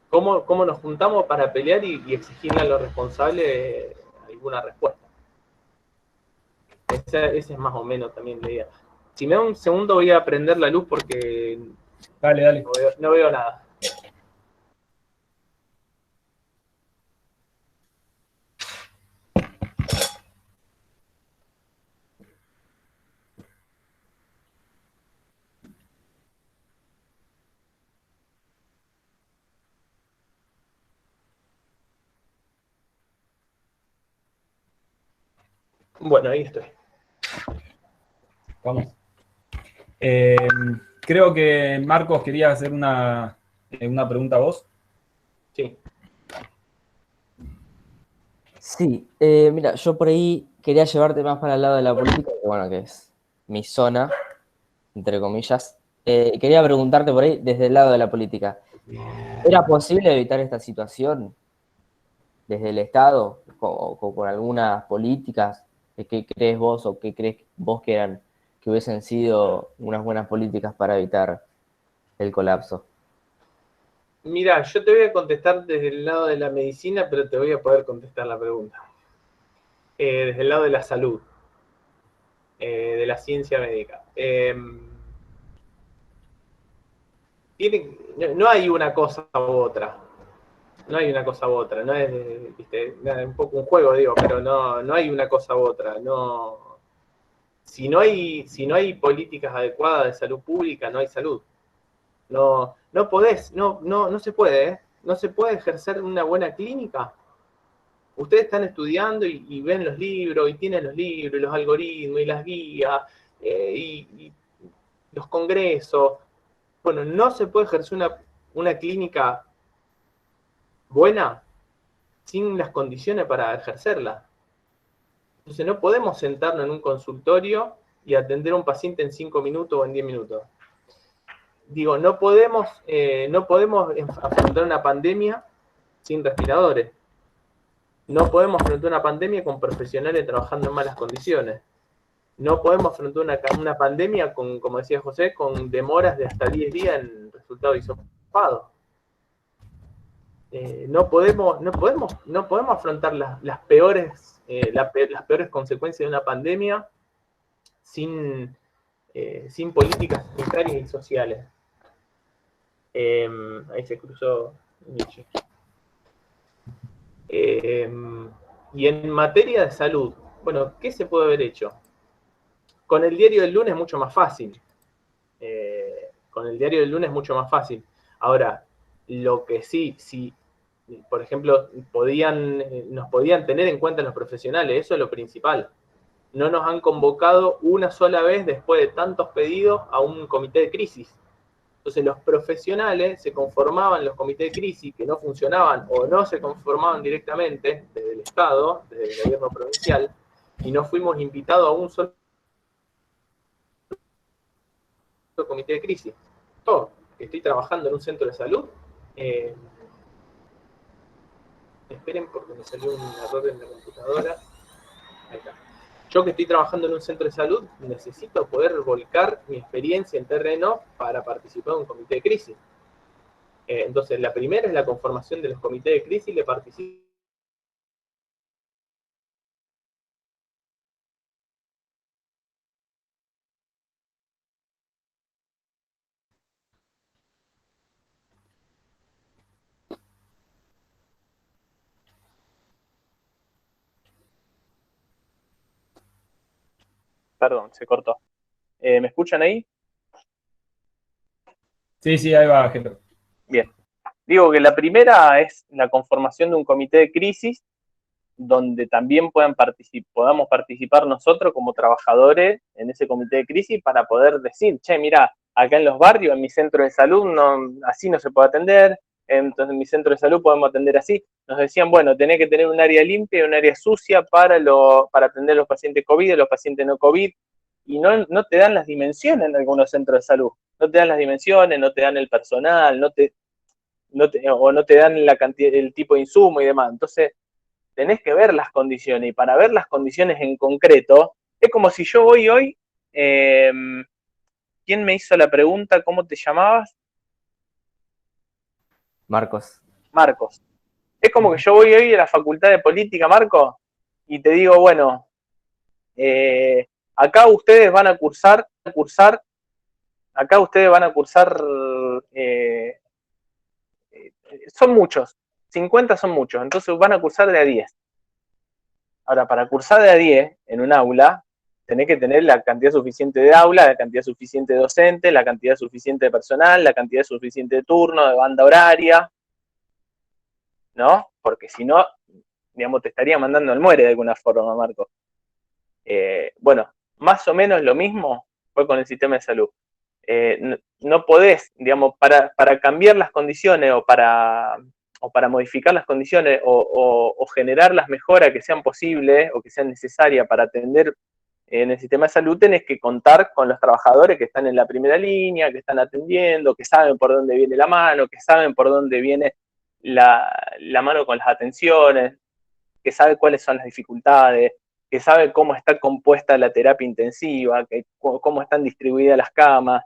cómo nos juntamos para pelear y exigirle a los responsables alguna respuesta. Esa es más o menos también la idea. Si me da un segundo voy a prender la luz porque Dale. No veo nada. Bueno, ahí estoy. Vamos. Creo que Marcos quería hacer una pregunta a vos. Sí. Sí, mira, yo por ahí quería llevarte más para el lado de la política, que bueno, que es mi zona, entre comillas. Quería preguntarte por ahí, desde el lado de la política, ¿era posible evitar esta situación desde el Estado con algunas políticas? ¿Qué crees vos o qué crees vos que hubiesen sido unas buenas políticas para evitar el colapso? Mira, yo te voy a contestar desde el lado de la medicina, pero te voy a poder contestar la pregunta. Desde el lado de la salud, de la ciencia médica. No hay una cosa u otra. No hay una cosa u otra. No es, viste, un poco un juego, digo, pero no hay una cosa u otra. No. Si no hay políticas adecuadas de salud pública, no hay salud. No podés, no se puede, ¿eh? No se puede ejercer una buena clínica. Ustedes están estudiando y ven los libros, y tienen los libros, y los algoritmos, y las guías, y los congresos. Bueno, no se puede ejercer una clínica buena sin las condiciones para ejercerla. Entonces no podemos sentarnos en un consultorio y atender a un paciente en 5 minutos o en 10 minutos. Digo, no podemos afrontar una pandemia sin respiradores. No podemos afrontar una pandemia con profesionales trabajando en malas condiciones. No podemos afrontar una pandemia con, como decía José, con demoras de hasta 10 días en resultado hisopado. No podemos afrontar las peores consecuencias de una pandemia sin políticas sanitarias y sociales. Ahí se cruzó Nietzsche. Y en materia de salud, bueno, ¿qué se puede haber hecho? Con el diario del lunes es mucho más fácil. Ahora, lo que sí, por ejemplo, nos podían tener en cuenta los profesionales, eso es lo principal. No nos han convocado una sola vez después de tantos pedidos a un comité de crisis. Entonces los profesionales se conformaban los comités de crisis que no funcionaban o no se conformaban directamente desde el Estado, desde el gobierno provincial, y no fuimos invitados a un solo comité de crisis. Yo, que estoy trabajando en un centro de salud, esperen porque me salió un error en la computadora. Ahí está. Yo que estoy trabajando en un centro de salud, necesito poder volcar mi experiencia en terreno para participar en un comité de crisis. Entonces, la primera es la conformación de los comités de crisis, le participo. Perdón, se cortó. ¿Me escuchan ahí? Sí, ahí va, Ángel. Bien. Digo que la primera es la conformación de un comité de crisis donde también podamos participar nosotros como trabajadores en ese comité de crisis para poder decir, che, mira, acá en los barrios, en mi centro de salud, así no se puede atender, entonces en mi centro de salud podemos atender así. Nos decían, bueno, tenés que tener un área limpia y un área sucia para atender a los pacientes COVID y a los pacientes no COVID, y no te dan las dimensiones en algunos centros de salud, no te dan las dimensiones, no te dan el personal, no te dan la cantidad, el tipo de insumo y demás. Entonces, tenés que ver las condiciones, y para ver las condiciones en concreto, es como si yo voy hoy, ¿quién me hizo la pregunta? ¿Cómo te llamabas? Marcos. Marcos. Es como que yo voy hoy a la Facultad de Política, Marcos, y te digo, bueno, acá ustedes van a cursar, son muchos, 50 son muchos, entonces van a cursar de a 10. Ahora, para cursar de a 10 en un aula, tenés que tener la cantidad suficiente de aula, la cantidad suficiente de docente, la cantidad suficiente de personal, la cantidad suficiente de turno, de banda horaria, ¿no? Porque si no, digamos, te estaría mandando al muere de alguna forma, Marco. Bueno, más o menos lo mismo fue con el sistema de salud. No podés, digamos, para cambiar las condiciones o para modificar las condiciones o generar las mejoras que sean posibles o que sean necesarias para atender en el sistema de salud, tenés que contar con los trabajadores que están en la primera línea, que están atendiendo, que saben por dónde viene la mano, que saben por dónde viene la mano con las atenciones, que sabe cuáles son las dificultades, que sabe cómo está compuesta la terapia intensiva, cómo están distribuidas las camas.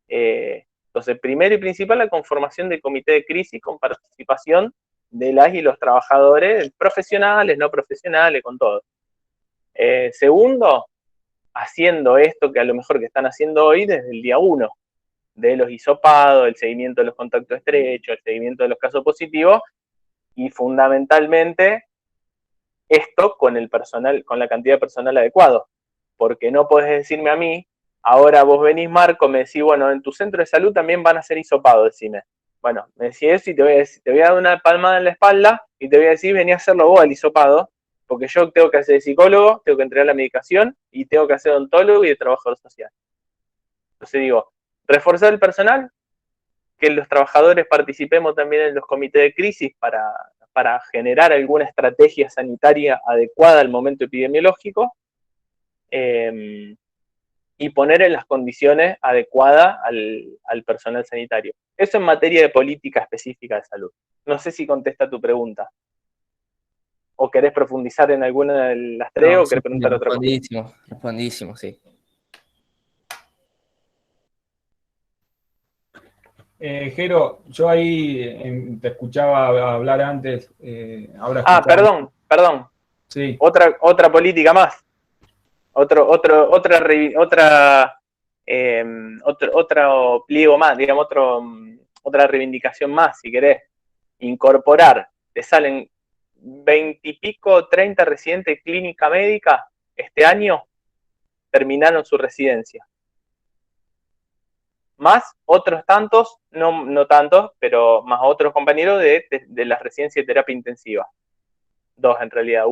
Entonces, primero y principal, la conformación del comité de crisis con participación de las y los trabajadores, profesionales, no profesionales, con todo. Segundo, haciendo esto que a lo mejor que están haciendo hoy desde el día 1, de los hisopados, el seguimiento de los contactos estrechos, el seguimiento de los casos positivos, y fundamentalmente esto con el personal, con la cantidad de personal adecuado, porque no podés decirme a mí, ahora vos venís, Marco, me decís, bueno, en tu centro de salud también van a ser hisopados, decime. Bueno, me decís eso y te voy a dar una palmada en la espalda y te voy a decir, vení a hacerlo vos al hisopado, porque yo tengo que hacer de psicólogo, tengo que entregar la medicación y tengo que hacer de odontólogo y de trabajador social. Entonces digo, reforzar el personal, que los trabajadores participemos también en los comités de crisis para para generar alguna estrategia sanitaria adecuada al momento epidemiológico, y poner en las condiciones adecuadas al personal sanitario. Eso en materia de política específica de salud. No sé si contesta tu pregunta. ¿O querés profundizar en alguna de las tres o querés preguntar otra cosa? Respondidísimo, sí. Jero, yo ahí te escuchaba hablar antes. Ahora escuchaba... Perdón. Sí. Otra política más. Otro pliego más, digamos, otra reivindicación más, si querés. Incorporar, te salen 20 y pico, 30 residentes de clínica médica este año, terminaron su residencia. Más otros tantos, no tantos, pero más otros compañeros de la residencia de terapia intensiva. Dos en realidad,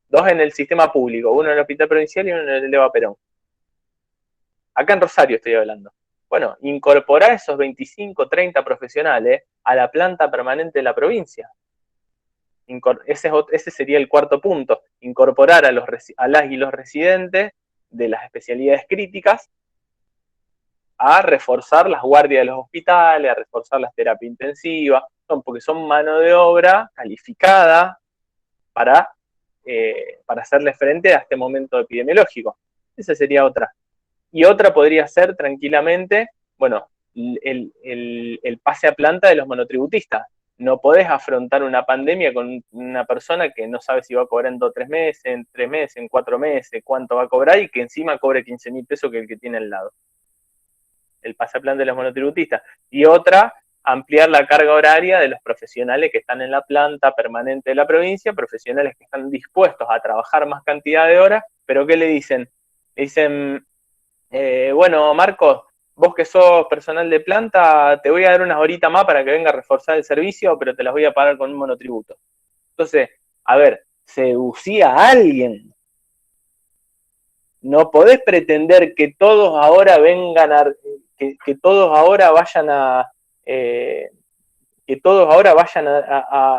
dos en el sistema público, uno en el hospital provincial y uno en el Eva Perón. Acá en Rosario estoy hablando. Bueno, incorporar esos 25, 30 profesionales a la planta permanente de la provincia. Ese sería el cuarto punto, incorporar a las y los residentes de las especialidades críticas a reforzar las guardias de los hospitales, a reforzar las terapias intensivas, porque son mano de obra calificada para hacerle frente a este momento epidemiológico. Esa sería otra. Y otra podría ser tranquilamente, bueno, el pase a planta de los monotributistas. No podés afrontar una pandemia con una persona que no sabe si va a cobrar en 2 o 3 meses, en 3 meses, en 4 meses, cuánto va a cobrar y que encima cobre 15.000 pesos que el que tiene al lado. El pase a planta de los monotributistas. Y otra, ampliar la carga horaria de los profesionales que están en la planta permanente de la provincia, profesionales que están dispuestos a trabajar más cantidad de horas, pero ¿qué le dicen? Le dicen, bueno, Marcos, vos que sos personal de planta, te voy a dar unas horitas más para que venga a reforzar el servicio, pero te las voy a pagar con un monotributo. Entonces, a ver, seducía a alguien. No podés pretender que todos ahora vengan que todos ahora vayan a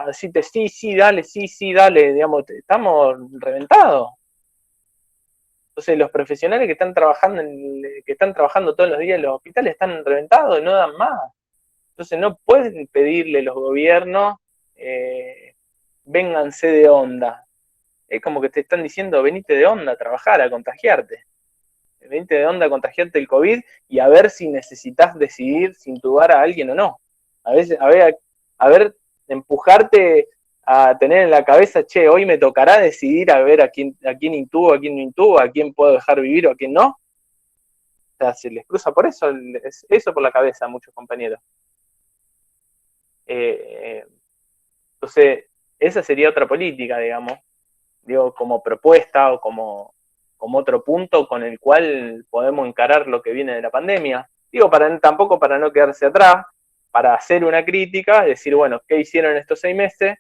decirte sí, dale, digamos, estamos reventados. Entonces los profesionales que están trabajando todos los días en los hospitales están reventados, no dan más. Entonces no pueden pedirle los gobiernos, vénganse de onda. Es como que te están diciendo, venite de onda a trabajar, a contagiarte. Venite de onda a contagiarte el COVID y a ver si necesitas decidir si intubar a alguien o no. A ver, empujarte a tener en la cabeza, che, hoy me tocará decidir a ver a quién intubo, a quién no intubo, a quién puedo dejar vivir o a quién no. O sea, se les cruza por eso por la cabeza a muchos compañeros. Entonces, esa sería otra política, digamos, digo, como propuesta o como otro punto con el cual podemos encarar lo que viene de la pandemia. Digo, tampoco para no quedarse atrás, para hacer una crítica, decir, bueno, ¿qué hicieron estos 6 meses?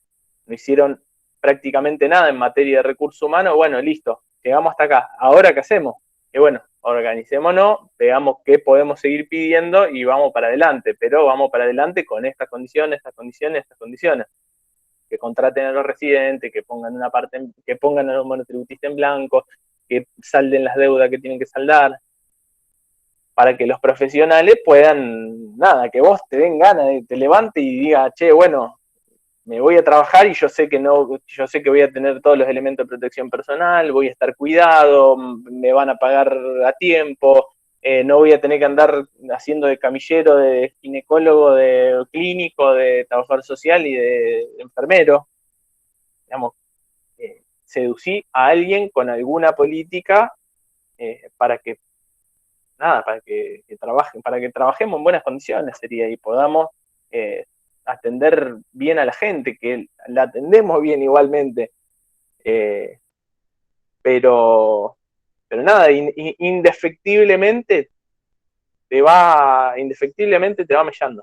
No hicieron prácticamente nada en materia de recursos humanos, bueno, listo, llegamos hasta acá, ¿ahora qué hacemos? Y bueno, organicémonos, veamos qué podemos seguir pidiendo y vamos para adelante, pero vamos para adelante con estas condiciones, que contraten a los residentes, que pongan a los monotributistas en blanco, que salden las deudas que tienen que saldar, para que los profesionales puedan, que vos te den ganas, te levantes y digas, che, bueno, me voy a trabajar y yo sé que voy a tener todos los elementos de protección personal, voy a estar cuidado, me van a pagar a tiempo, no voy a tener que andar haciendo de camillero, de ginecólogo, de clínico, de trabajador social y de enfermero. Digamos, seducí a alguien con alguna política para que trabajemos en buenas condiciones sería y podamos atender bien a la gente, que la atendemos bien igualmente, pero nada, indefectiblemente te va mellando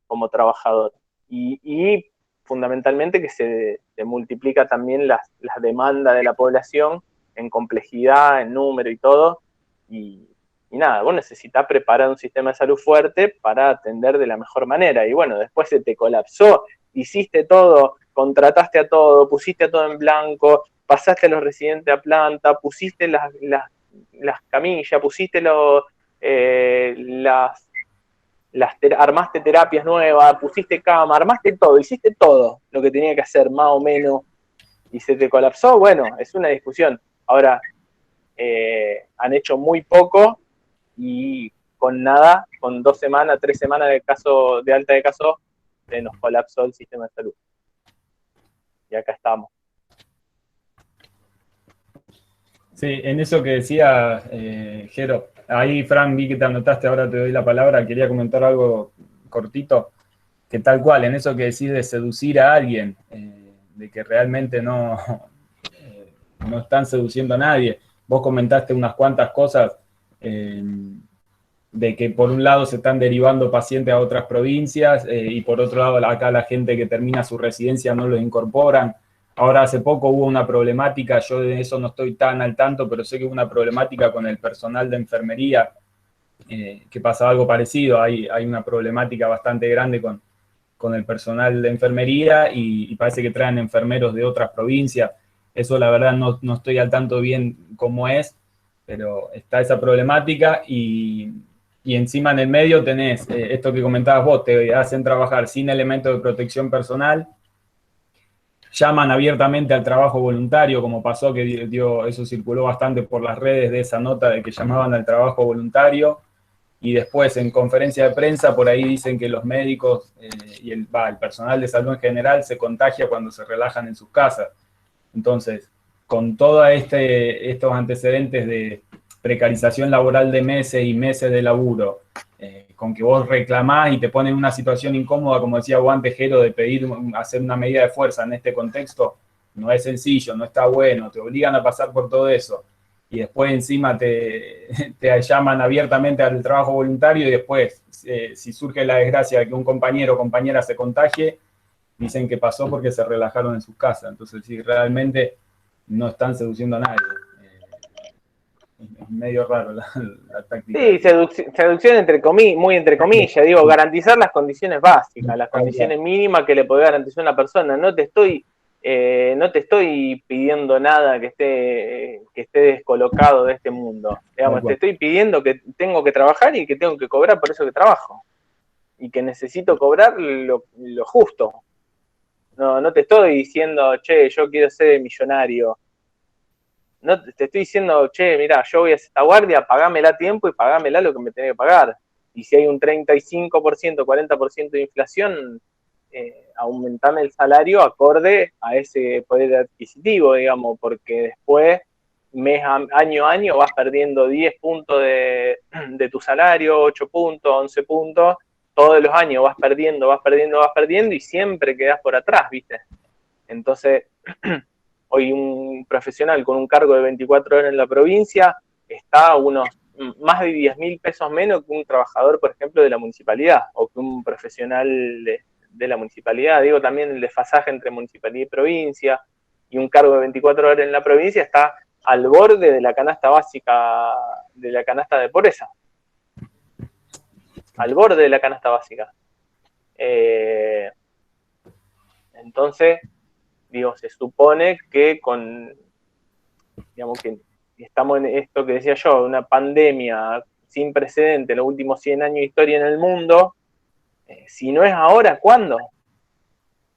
como trabajador y fundamentalmente que se multiplica también las demandas de la población en complejidad, en número y todo, y nada, vos necesitas preparar un sistema de salud fuerte para atender de la mejor manera, y bueno, después se te colapsó hiciste todo, contrataste a todo, pusiste a todo en blanco, pasaste a los residentes a planta, pusiste las camillas, pusiste armaste terapias nuevas, pusiste cama, armaste todo, hiciste todo lo que tenía que hacer, más o menos, y se te colapsó, bueno, es una discusión. Ahora, han hecho muy poco y con nada, con 2 semanas, 3 semanas de alta de casos, se nos colapsó el sistema de salud. Y acá estamos. Sí, en eso que decía Jero, ahí Fran, vi que te anotaste, ahora te doy la palabra, quería comentar algo cortito, que tal cual, en eso que decís de seducir a alguien, de que realmente no están seduciendo a nadie. Vos comentaste unas cuantas cosas de que por un lado se están derivando pacientes a otras provincias y por otro lado acá la gente que termina su residencia no los incorporan. Ahora hace poco hubo una problemática, yo de eso no estoy tan al tanto, pero sé que hubo una problemática con el personal de enfermería, que pasaba algo parecido. Hay una problemática bastante grande con el personal de enfermería y parece que traen enfermeros de otras provincias. Eso la verdad no estoy al tanto bien cómo es, pero está esa problemática y encima en el medio tenés esto que comentabas vos, te hacen trabajar sin elementos de protección personal, llaman abiertamente al trabajo voluntario, como pasó que eso circuló bastante por las redes de esa nota de que llamaban al trabajo voluntario, y después en conferencia de prensa por ahí dicen que los médicos y el personal de salud en general se contagia cuando se relajan en sus casas. Entonces, con todos estos antecedentes de precarización laboral de meses y meses de laburo, con que vos reclamás y te ponen en una situación incómoda, como decía vos antes, Jero, de pedir hacer una medida de fuerza en este contexto, no es sencillo, no está bueno, te obligan a pasar por todo eso. Y después encima te llaman abiertamente al trabajo voluntario y después, si surge la desgracia de que un compañero o compañera se contagie, dicen que pasó porque se relajaron en sus casas. Entonces, sí, realmente no están seduciendo a nadie. Es medio raro la táctica. Sí, seducción muy entre comillas, digo, garantizar las condiciones básicas, las condiciones mínimas que le puede garantizar una persona. No te estoy pidiendo nada que esté descolocado de este mundo. Digamos, te estoy pidiendo que tengo que trabajar y que tengo que cobrar por eso que trabajo. Y que necesito cobrar lo justo. No te estoy diciendo, che, yo quiero ser millonario. No te estoy diciendo, che, mirá, yo voy a hacer esta guardia, pagámela a tiempo y pagámela lo que me tenés que pagar. Y si hay un 35%, 40% de inflación, aumentame el salario acorde a ese poder adquisitivo, digamos, porque después, año a año, vas perdiendo 10 puntos de tu salario, 8 puntos, 11 puntos, todos los años vas perdiendo y siempre quedás por atrás, ¿viste? Entonces, hoy un profesional con un cargo de 24 horas en la provincia está a unos más de 10.000 pesos menos que un trabajador, por ejemplo, de la municipalidad o que un profesional de la municipalidad. Digo, también el desfasaje entre municipalidad y provincia, y un cargo de 24 horas en la provincia está al borde de la canasta básica, de la canasta de pobreza. Al borde de la canasta básica. Entonces, digo, se supone que digamos que estamos en esto que decía yo, una pandemia sin precedente en los últimos 100 años de historia en el mundo. Si no es ahora, ¿cuándo?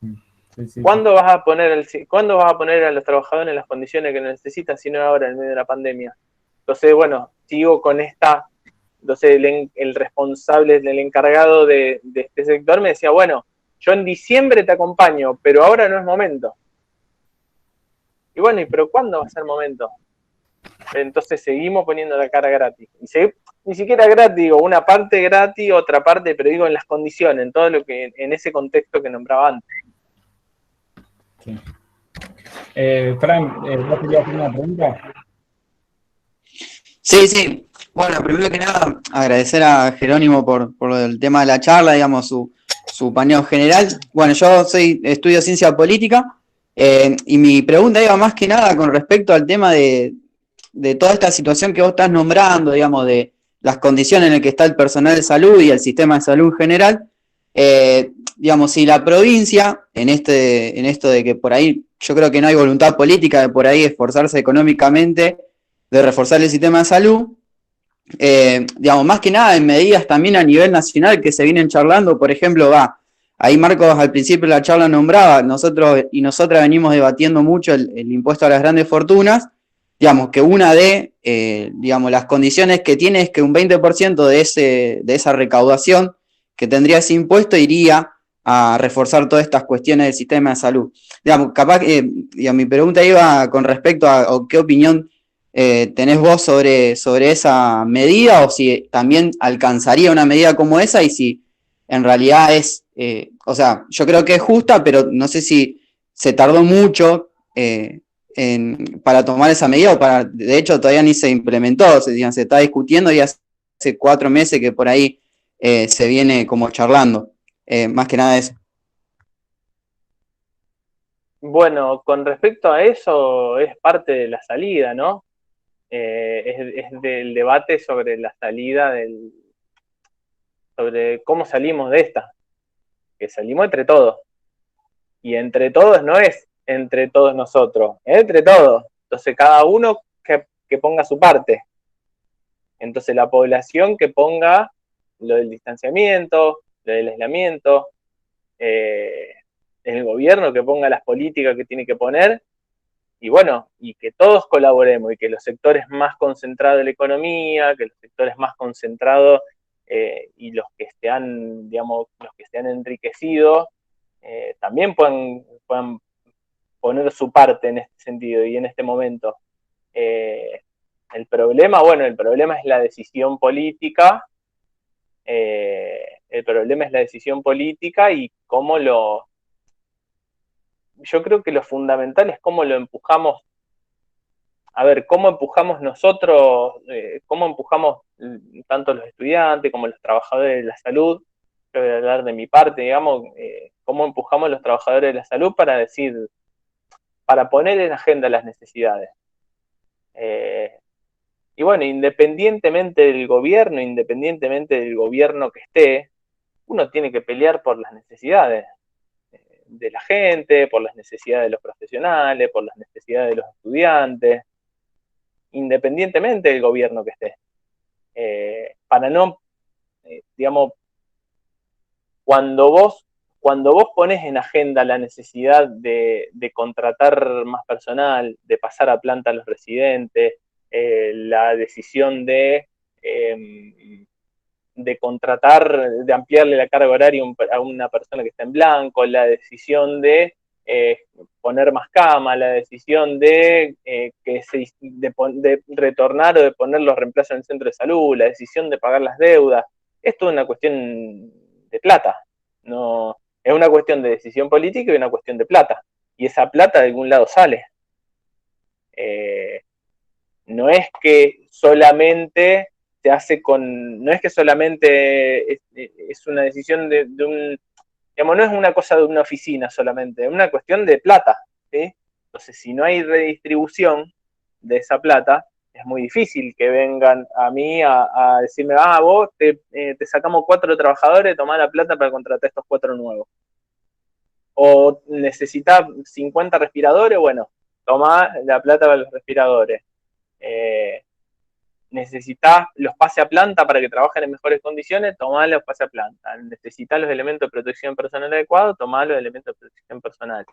Sí. ¿Cuándo vas a poner a los trabajadores en las condiciones que necesitan si no es ahora, en medio de la pandemia? Entonces, bueno, sigo con esta. Entonces, el responsable, el encargado de este sector me decía, bueno, yo en diciembre te acompaño, pero ahora no es momento. Y bueno, ¿pero cuándo va a ser momento? Entonces seguimos poniendo la cara gratis. Ni siquiera gratis, digo, una parte gratis, otra parte, pero digo en las condiciones, en todo en ese contexto que nombraba antes. Sí. Fran, ¿vos querías hacer una pregunta? Sí. Bueno, primero que nada, agradecer a Jerónimo por el tema de la charla, digamos, su paneo general. Bueno, yo estudio ciencia política y mi pregunta iba más que nada con respecto al tema de toda esta situación que vos estás nombrando, digamos, de las condiciones en las que está el personal de salud y el sistema de salud en general. digamos, si la provincia, en esto de que por ahí, yo creo que no hay voluntad política de por ahí esforzarse económicamente, de reforzar el sistema de salud, digamos, más que nada en medidas también a nivel nacional que se vienen charlando, por ejemplo, ahí Marcos al principio de la charla nombraba, nosotros y nosotras venimos debatiendo mucho el impuesto a las grandes fortunas, digamos, que una digamos, las condiciones que tiene es que un 20% de esa recaudación que tendría ese impuesto iría a reforzar todas estas cuestiones del sistema de salud. Digamos, capaz, digamos, mi pregunta iba con respecto a qué opinión tenés vos sobre esa medida, o si también alcanzaría una medida como esa, y si en realidad o sea, yo creo que es justa, pero no sé si se tardó mucho para tomar esa medida, de hecho todavía ni se implementó, se está discutiendo y hace 4 meses que por ahí se viene como charlando, más que nada eso. Bueno, con respecto a eso, es parte de la salida, ¿no? Es del debate sobre la salida, sobre cómo salimos de esta, que salimos entre todos. Y entre todos no es entre todos nosotros, es entre todos. Entonces cada uno que ponga su parte. Entonces la población que ponga lo del distanciamiento, lo del aislamiento, el gobierno que ponga las políticas que tiene que poner, y bueno, y que todos colaboremos, y que los sectores más concentrados de la economía, que los sectores más concentrados y los que estén, digamos, los que se han enriquecido, también puedan poner su parte en este sentido y en este momento. El problema es la decisión política, y cómo yo creo que lo fundamental es cómo lo empujamos. A ver, cómo empujamos nosotros, cómo empujamos tanto los estudiantes como los trabajadores de la salud. Yo voy a hablar de mi parte, digamos, cómo empujamos los trabajadores de la salud para poner en agenda las necesidades. Y bueno, independientemente del gobierno que esté, uno tiene que pelear por las necesidades de la gente, por las necesidades de los profesionales, por las necesidades de los estudiantes, independientemente del gobierno que esté. Para no, digamos, cuando vos pones en agenda la necesidad de contratar más personal, de pasar a planta a los residentes, la decisión de contratar, de ampliarle la carga horaria a una persona que está en blanco, la decisión de poner más cama, la decisión de retornar o de poner los reemplazos en el centro de salud, la decisión de pagar las deudas. Esto es una cuestión de plata, no es una cuestión de decisión política y una cuestión de plata, y esa plata de algún lado sale. No es que solamente se hace no es que solamente es una decisión de un, digamos, no es una cosa de una oficina solamente, es una cuestión de plata, ¿sí? Entonces, si no hay redistribución de esa plata, es muy difícil que vengan a mí a decirme, vos te sacamos 4 trabajadores, tomá la plata para contratar estos 4 nuevos. O necesitas 50 respiradores, bueno, tomá la plata para los respiradores. Necesitas los pase a planta para que trabajen en mejores condiciones, tomá los pase a planta. Necesitas los elementos de protección personal adecuados, tomá los elementos de protección personal.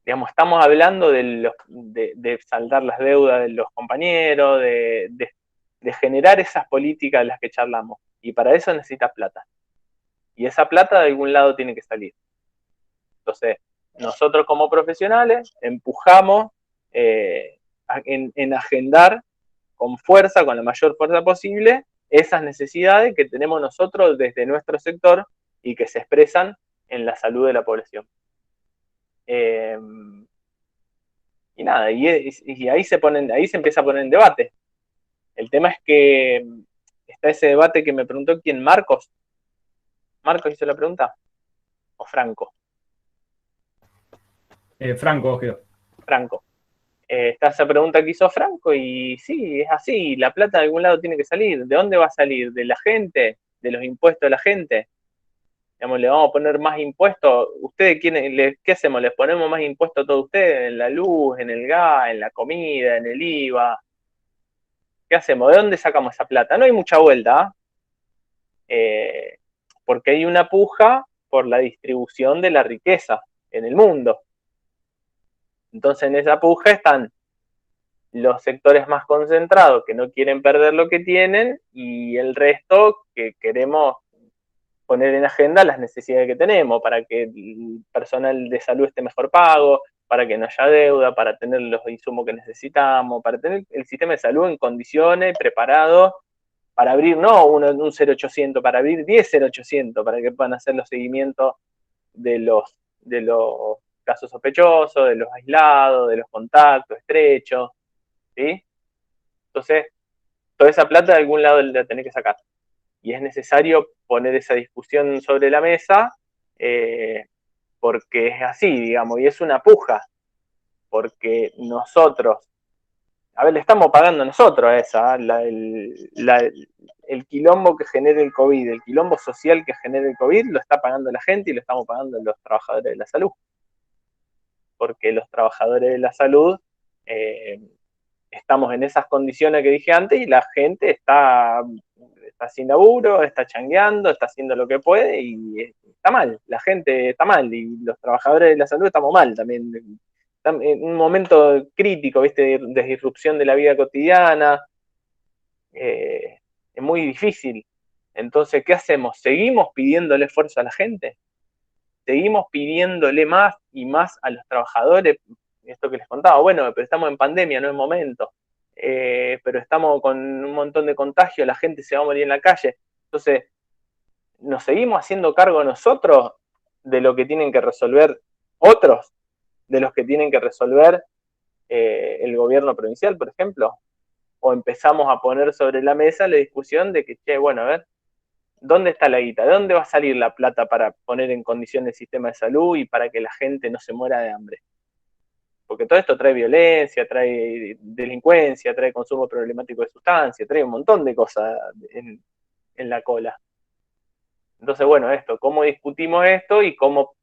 Digamos, estamos hablando de saldar las deudas de los compañeros, de generar esas políticas de las que charlamos. Y para eso necesitas plata. Y esa plata de algún lado tiene que salir. Entonces, nosotros como profesionales empujamos en agendar con fuerza, con la mayor fuerza posible, esas necesidades que tenemos nosotros desde nuestro sector y que se expresan en la salud de la población. Y nada, y ahí se empieza a poner en debate. El tema es que está ese debate que me preguntó quién, Marcos. ¿Marcos hizo la pregunta? ¿O Franco? Franco, Ojeo. Franco. Está esa pregunta que hizo Franco y sí, es así, la plata de algún lado tiene que salir. ¿De dónde va a salir? ¿De la gente? ¿De los impuestos de la gente? digamos, le vamos a poner más impuestos. ¿Ustedes qué hacemos? ¿Les ponemos más impuestos a todos ustedes? En la luz, en el gas, en la comida, en el IVA. ¿Qué hacemos? ¿De dónde sacamos esa plata? No hay mucha vuelta, porque hay una puja por la distribución de la riqueza en el mundo. Entonces en esa puja están los sectores más concentrados que no quieren perder lo que tienen y el resto que queremos poner en agenda las necesidades que tenemos para que el personal de salud esté mejor pago, para que no haya deuda, para tener los insumos que necesitamos, para tener el sistema de salud en condiciones, preparado para abrir, no un 0800, para abrir 10 0800, para que puedan hacer los seguimientos de los casos sospechosos, de los aislados, de los contactos estrechos, ¿sí? Entonces, toda esa plata de algún lado la tenés que sacar. Y es necesario poner esa discusión sobre la mesa, porque es así, digamos, y es una puja, porque nosotros, a ver, le estamos pagando nosotros a esa, el quilombo que genera el COVID, el quilombo social que genera el COVID, lo está pagando la gente y lo estamos pagando los trabajadores de la salud. Porque los trabajadores de la salud estamos en esas condiciones que dije antes y la gente está sin laburo, está changueando, está haciendo lo que puede y está mal, la gente está mal y los trabajadores de la salud estamos mal también. En un momento crítico, ¿viste? De disrupción de la vida cotidiana, es muy difícil. Entonces, ¿qué hacemos? ¿Seguimos pidiéndole esfuerzo a la gente? ¿Seguimos pidiéndole más y más a los trabajadores? Esto que les contaba, bueno, pero estamos en pandemia, no es momento. Pero estamos con un montón de contagios, la gente se va a morir en la calle. Entonces, ¿nos seguimos haciendo cargo nosotros de lo que tienen que resolver otros? ¿De los que tienen que resolver el gobierno provincial, por ejemplo? ¿O empezamos a poner sobre la mesa la discusión de que, che, bueno, a ver, ¿dónde está la guita? ¿De dónde va a salir la plata para poner en condiciones el sistema de salud y para que la gente no se muera de hambre? Porque todo esto trae violencia, trae delincuencia, trae consumo problemático de sustancias, trae un montón de cosas en la cola. Entonces, bueno, ¿cómo discutimos esto y cómo,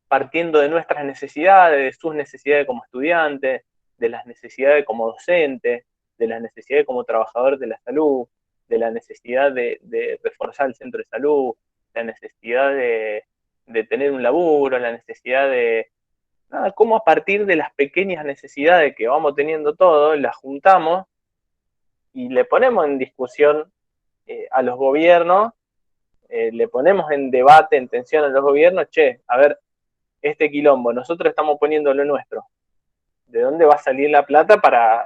partiendo de nuestras necesidades, de sus necesidades como estudiantes, de las necesidades como docentes, de las necesidades como trabajador de la salud, de la necesidad de reforzar el centro de salud, la necesidad de tener un laburo, la necesidad de... Nada, cómo a partir de las pequeñas necesidades que vamos teniendo todos, las juntamos y le ponemos en discusión a los gobiernos, le ponemos en debate, en tensión a los gobiernos, che, a ver, este quilombo, nosotros estamos poniendo lo nuestro. ¿De dónde va a salir la plata para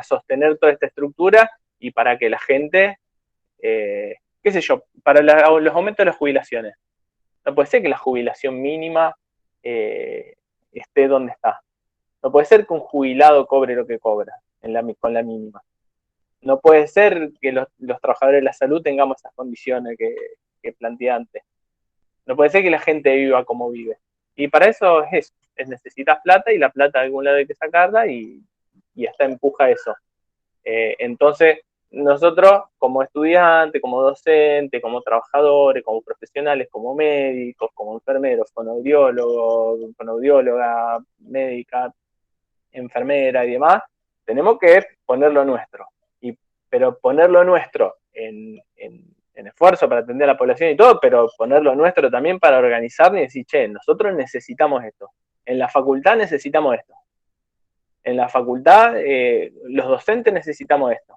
sostener toda esta estructura y para que la gente, qué sé yo, para los aumentos de las jubilaciones? No puede ser que la jubilación mínima esté donde está. No puede ser que un jubilado cobre lo que cobra con la mínima. No puede ser que los trabajadores de la salud tengamos esas condiciones que planteé antes. No puede ser que la gente viva como vive. Y para eso es eso. Necesitas plata y la plata de algún lado hay que sacarla y hasta empuja eso. Entonces, nosotros como estudiantes, como docentes, como trabajadores, como profesionales, como médicos, como enfermeros, con audióloga, médica, enfermera y demás, tenemos que poner lo nuestro. Pero poner lo nuestro en esfuerzo para atender a la población y todo, pero poner lo nuestro también para organizarnos y decir, che, nosotros necesitamos esto. En la facultad necesitamos esto. En la facultad, los docentes necesitamos esto.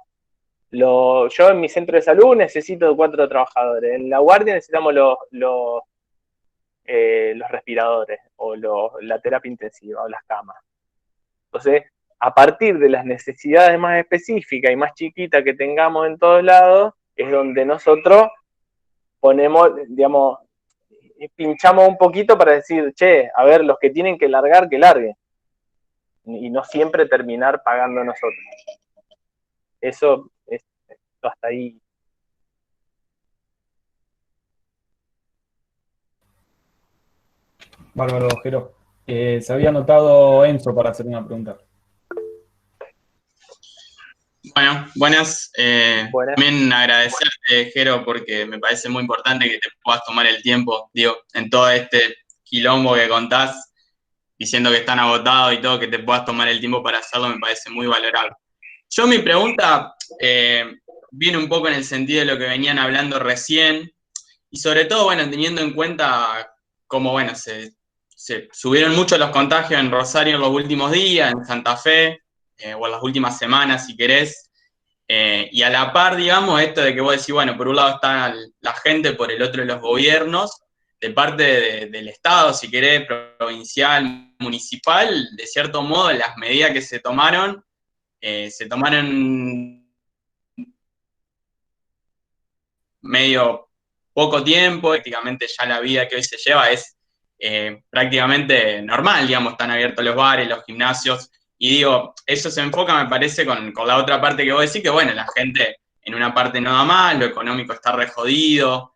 Yo en mi centro de salud necesito 4 trabajadores. En la guardia necesitamos los respiradores o la terapia intensiva o las camas. Entonces, a partir de las necesidades más específicas y más chiquitas que tengamos en todos lados, es donde nosotros ponemos, digamos, pinchamos un poquito para decir, che, a ver, los que tienen que largar, que larguen. Y no siempre terminar pagando nosotros. Eso es hasta ahí. Bárbaro, Jero. Se había anotado Enzo para hacer una pregunta. Bueno, buenas. Buenas. También agradecerte Jero, porque me parece muy importante que te puedas tomar el tiempo, digo, en todo este quilombo que contás, diciendo que están agotados y todo, que te puedas tomar el tiempo para hacerlo, me parece muy valorable. Yo mi pregunta viene un poco en el sentido de lo que venían hablando recién, y sobre todo, bueno, teniendo en cuenta cómo, bueno, se subieron mucho los contagios en Rosario en los últimos días, en Santa Fe, o en las últimas semanas, si querés. Y a la par, digamos, esto de que vos decís, bueno, por un lado está la gente, por el otro los gobiernos, de parte del Estado, si querés, provincial, municipal, de cierto modo, las medidas que se tomaron medio poco tiempo, prácticamente ya la vida que hoy se lleva es prácticamente normal, digamos, están abiertos los bares, los gimnasios, y digo, eso se enfoca, me parece, con la otra parte que vos decís, que bueno, la gente en una parte no da más, lo económico está re jodido,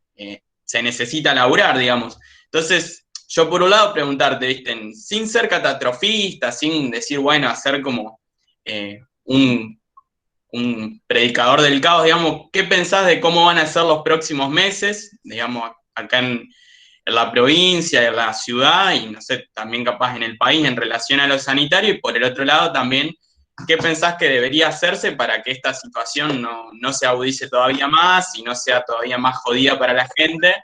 se necesita laburar, digamos. Entonces, yo por un lado preguntarte, ¿viste? Sin ser catastrofista, sin decir, bueno, hacer como un predicador del caos, digamos, ¿qué pensás de cómo van a ser los próximos meses, digamos, acá en la provincia, en la ciudad y, no sé, también capaz en el país en relación a lo sanitario? Y por el otro lado también, ¿qué pensás que debería hacerse para que esta situación no se agudice todavía más y no sea todavía más jodida para la gente,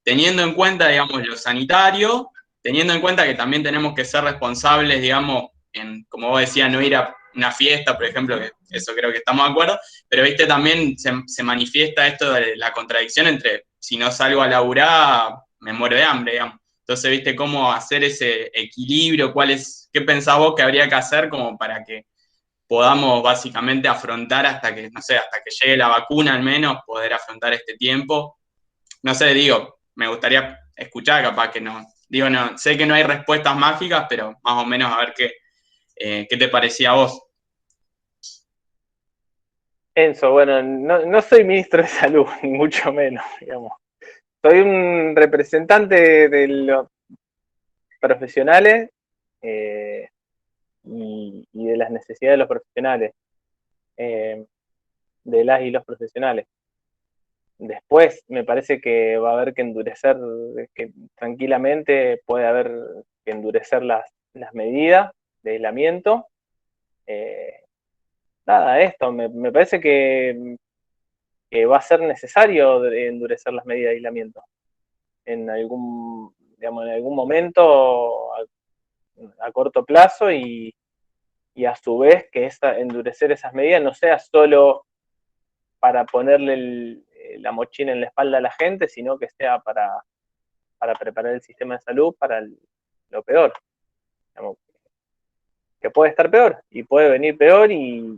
teniendo en cuenta, digamos, lo sanitario, teniendo en cuenta que también tenemos que ser responsables, digamos, en, como vos decías, no ir a una fiesta, por ejemplo, que eso creo que estamos de acuerdo, pero viste, también se manifiesta esto de la contradicción entre si no salgo a laburar, me muero de hambre, digamos. Entonces, viste, cómo hacer ese equilibrio, qué pensás vos que habría que hacer como para que podamos básicamente afrontar hasta que, no sé, hasta que llegue la vacuna al menos, poder afrontar este tiempo. No sé, digo, me gustaría escuchar, capaz que no, digo, no, sé que no hay respuestas mágicas, pero más o menos a ver qué te parecía a vos. Enzo, bueno, no soy ministro de salud, ni mucho menos, digamos. Soy un representante de los profesionales y de las necesidades de los profesionales, de las y los profesionales. Después me parece que va a haber que endurecer, que tranquilamente puede haber que endurecer las medidas de aislamiento. Nada, esto, me parece que va a ser necesario endurecer las medidas de aislamiento en algún, digamos, en algún momento a corto plazo y a su vez que endurecer esas medidas no sea solo para ponerle la mochila en la espalda a la gente, sino que sea para preparar el sistema de salud para lo peor. Digamos, que puede estar peor y puede venir peor y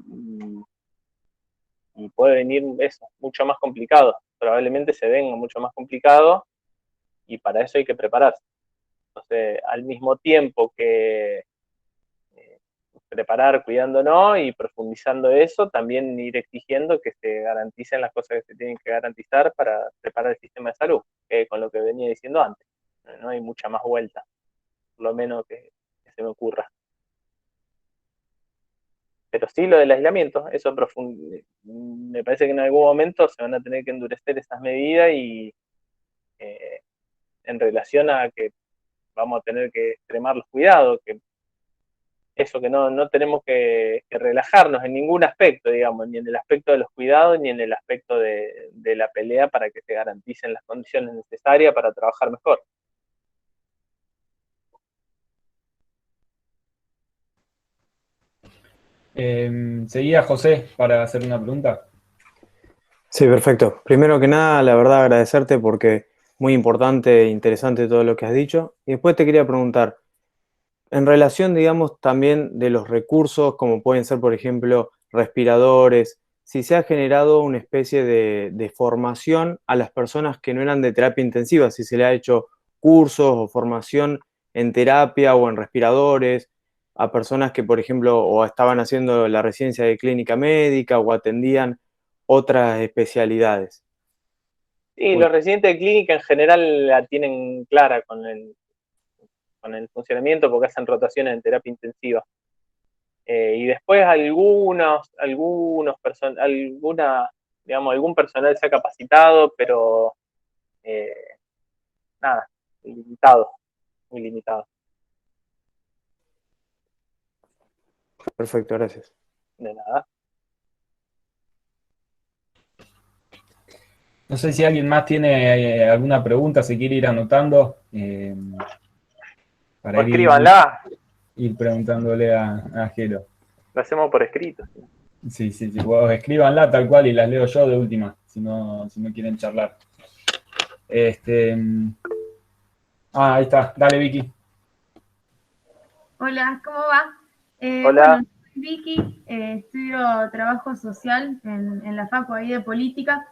puede venir eso, mucho más complicado. Probablemente se venga mucho más complicado y para eso hay que prepararse. Entonces, al mismo tiempo que preparar cuidándonos y profundizando eso, también ir exigiendo que se garanticen las cosas que se tienen que garantizar para preparar el sistema de salud, con lo que venía diciendo antes. No hay mucha más vuelta, por lo menos que se me ocurra. Pero sí lo del aislamiento, eso me parece que en algún momento se van a tener que endurecer esas medidas y en relación a que vamos a tener que extremar los cuidados, que eso que no tenemos que relajarnos en ningún aspecto, digamos, ni en el aspecto de los cuidados, ni en el aspecto de la pelea para que se garanticen las condiciones necesarias para trabajar mejor. Seguía José para hacer una pregunta. Sí, perfecto. Primero que nada, la verdad, agradecerte porque muy importante e interesante todo lo que has dicho. Y después te quería preguntar, en relación, digamos, también de los recursos, como pueden ser, por ejemplo, respiradores, si se ha generado una especie de formación a las personas que no eran de terapia intensiva, si se le ha hecho cursos o formación en terapia o en respiradores, a personas que, por ejemplo, o estaban haciendo la residencia de clínica médica o atendían otras especialidades. Sí, los residentes de clínica en general la tienen clara con el funcionamiento porque hacen rotaciones en terapia intensiva. Y después algunas digamos, algún personal se ha capacitado, pero nada, limitado, muy limitado. Perfecto, gracias. De nada. No sé si alguien más tiene alguna pregunta, se quiere ir anotando O para escríbanla, ir preguntándole a Jero. lo hacemos por escrito. Sí, vos escríbanla tal cual y las leo yo de última, si no quieren charlar. Ahí está, dale Vicky. Hola, ¿cómo va? Hola. Bueno, soy Vicky, estudio trabajo social en la facu ahí de política,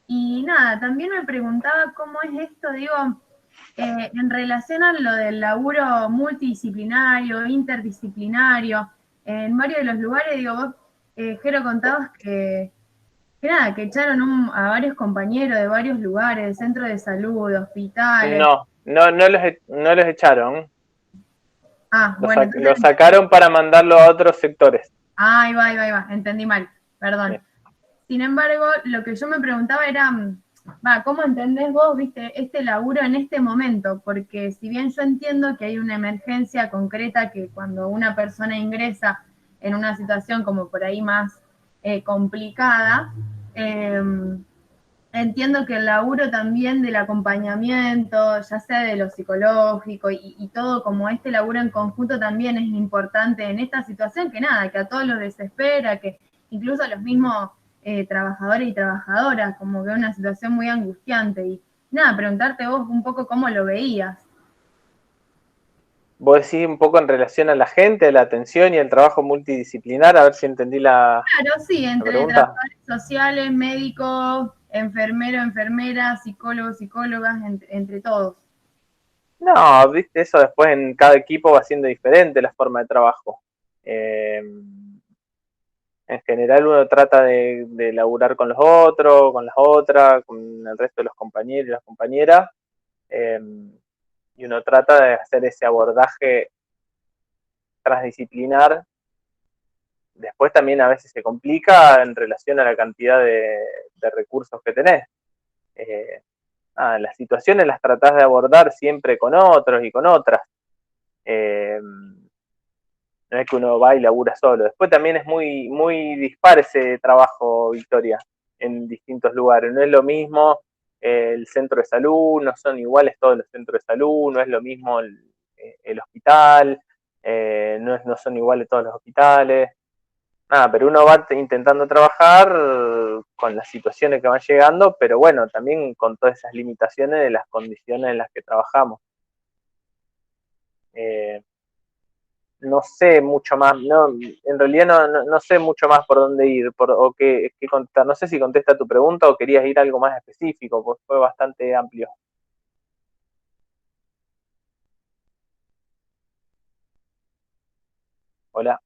y nada, también me preguntaba cómo es esto, digo, en relación a lo del laburo multidisciplinario, interdisciplinario, en varios de los lugares, digo, vos, Jero, contabas que nada, que echaron a varios compañeros de varios lugares, de centros de salud, de hospitales. No los echaron. Ah, bueno, entonces... Lo sacaron para mandarlo a otros sectores. Ah, ahí va, entendí mal, perdón. Sí. Sin embargo, lo que yo me preguntaba era, ¿cómo entendés vos, viste, este laburo en este momento? Porque si bien yo entiendo que hay una emergencia concreta que cuando una persona ingresa en una situación como por ahí más complicada, entiendo que el laburo también del acompañamiento, ya sea de lo psicológico y todo como este laburo en conjunto también es importante en esta situación que nada, que a todos los desespera, que incluso a los mismos trabajadores y trabajadoras, como que es una situación muy angustiante. Y nada, preguntarte vos un poco cómo lo veías. Vos decís un poco en relación a la gente, a la atención y el trabajo multidisciplinar, a ver si entendí la Claro, sí, entre pregunta. trabajadores sociales, médicos, enfermeros, enfermeras, psicólogos, psicólogas, entre todos. No, viste, eso después en cada equipo va siendo diferente la forma de trabajo. En general uno trata de laburar con los otros, con las otras, con el resto de los compañeros y las compañeras, y uno trata de hacer ese abordaje transdisciplinar. Después también a veces se complica en relación a la cantidad de recursos que tenés. Las situaciones las tratás de abordar siempre con otros y con otras. No es que uno va y labura solo. Después también es muy, muy dispar ese trabajo, Victoria, en distintos lugares. No es lo mismo el centro de salud, no son iguales todos los centros de salud, no es lo mismo el hospital, no son iguales todos los hospitales. Pero uno va intentando trabajar con las situaciones que van llegando, pero bueno, también con todas esas limitaciones de las condiciones en las que trabajamos. No sé mucho más, en realidad no sé mucho más por dónde ir o qué contestar. No sé si contesta tu pregunta o querías ir a algo más específico, porque fue bastante amplio. Hola.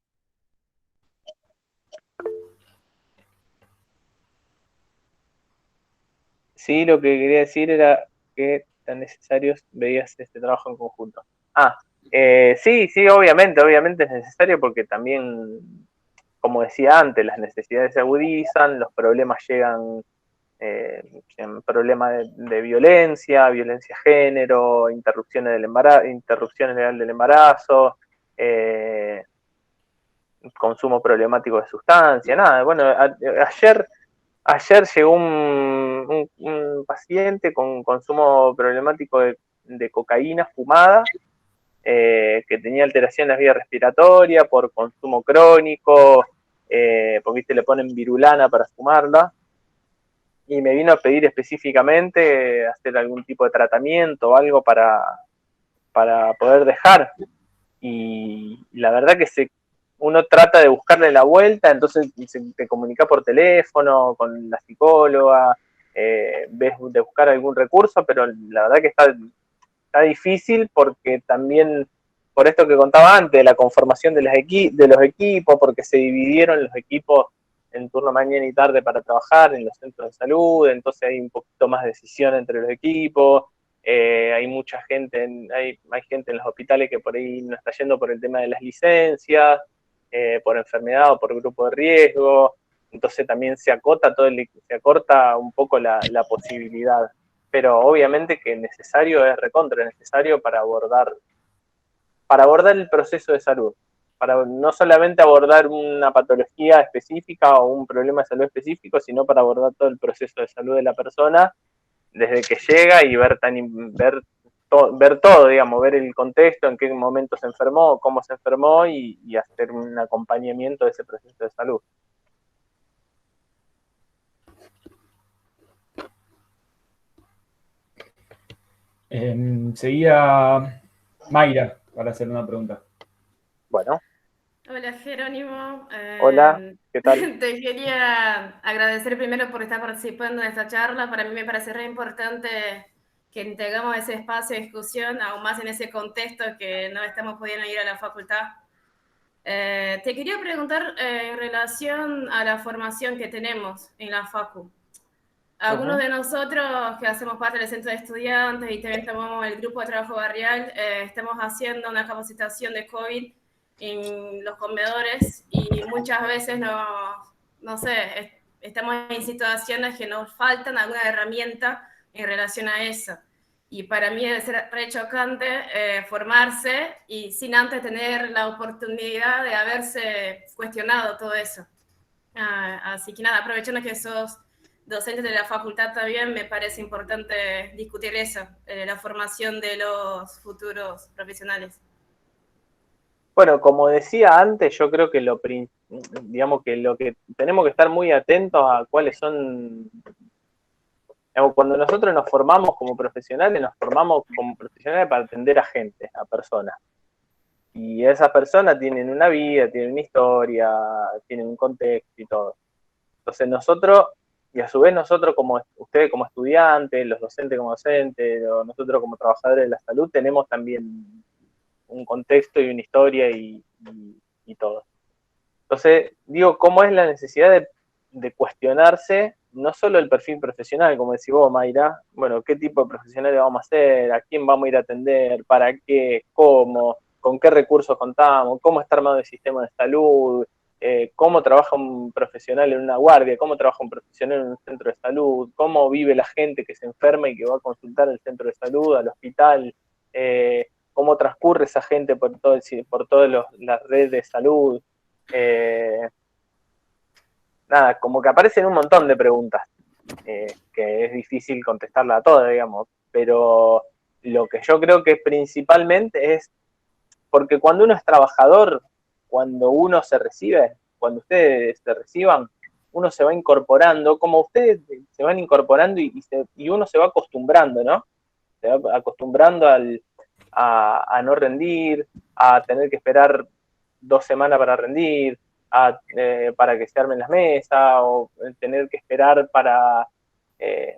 Sí, lo que quería decir era que tan necesarios veías este trabajo en conjunto. Sí, obviamente es necesario porque también, como decía antes, las necesidades se agudizan, los problemas llegan, problemas de violencia, violencia de género, interrupciones legal del embarazo, consumo problemático de sustancia, nada. Bueno, ayer llegó un paciente con consumo problemático de cocaína fumada, que tenía alteración en las vías respiratorias por consumo crónico, porque ¿viste? Le ponen virulana para fumarla, y me vino a pedir específicamente hacer algún tipo de tratamiento o algo para poder dejar. Y la verdad que uno trata de buscarle la vuelta, entonces te comunica por teléfono con la psicóloga, ves de buscar algún recurso, pero la verdad que está difícil porque también, por esto que contaba antes, la conformación de los equipos, porque se dividieron los equipos en turno mañana y tarde para trabajar en los centros de salud, entonces hay un poquito más de decisión entre los equipos, hay mucha gente, hay gente en los hospitales que por ahí no está yendo por el tema de las licencias, por enfermedad o por grupo de riesgo, entonces también se acorta un poco la posibilidad. Pero obviamente que necesario es recontra necesario para abordar el proceso de salud, para no solamente abordar una patología específica o un problema de salud específico, sino para abordar todo el proceso de salud de la persona desde que llega y ver todo, digamos, ver el contexto, en qué momento se enfermó, cómo se enfermó y hacer un acompañamiento de ese proceso de salud. Seguía Mayra para hacer una pregunta. Bueno. Hola Jerónimo. Hola, ¿qué tal? Te quería agradecer primero por estar participando de esta charla. Para mí me parece re importante que tengamos ese espacio de discusión, aún más en ese contexto que no estamos pudiendo ir a la facultad. Te quería preguntar en relación a la formación que tenemos en la facu. Algunos de nosotros que hacemos parte del centro de estudiantes y también tomamos el grupo de trabajo barrial, estamos haciendo una capacitación de COVID en los comedores y muchas veces no sé, estamos en situaciones que nos faltan alguna herramienta en relación a eso. Y para mí debe ser re chocante formarse y sin antes tener la oportunidad de haberse cuestionado todo eso. Así que nada, aprovechando que sos docentes de la facultad también, me parece importante discutir eso, la formación de los futuros profesionales. Bueno, como decía antes, yo creo que digamos que lo que tenemos que estar muy atentos a cuáles son, digamos, cuando nosotros nos formamos como profesionales para atender a gente, a personas. Y esas personas tienen una vida, tienen una historia, tienen un contexto y todo. Entonces nosotros, y a su vez nosotros como ustedes como estudiantes, los docentes como docentes, nosotros como trabajadores de la salud, tenemos también un contexto y una historia y todo. Entonces, digo, ¿cómo es la necesidad de cuestionarse no solo el perfil profesional, como decís vos, Mayra? Bueno, ¿qué tipo de profesionales vamos a hacer? ¿A quién vamos a ir a atender? ¿Para qué? ¿Cómo? ¿Con qué recursos contamos? ¿Cómo está armado el sistema de salud? ¿Cómo trabaja un profesional en una guardia? ¿Cómo trabaja un profesional en un centro de salud? ¿Cómo vive la gente que se enferma y que va a consultar al centro de salud, al hospital? ¿Cómo transcurre esa gente por todas las redes de salud? Nada, como que aparecen un montón de preguntas que es difícil contestarla a todas, digamos, pero lo que yo creo que principalmente es porque cuando uno es trabajador, cuando uno se recibe, cuando ustedes se reciban, uno se va incorporando, como ustedes se van incorporando y uno se va acostumbrando, ¿no? Se va acostumbrando a no rendir, a tener que esperar 2 semanas para rendir, para que se armen las mesas, o tener que esperar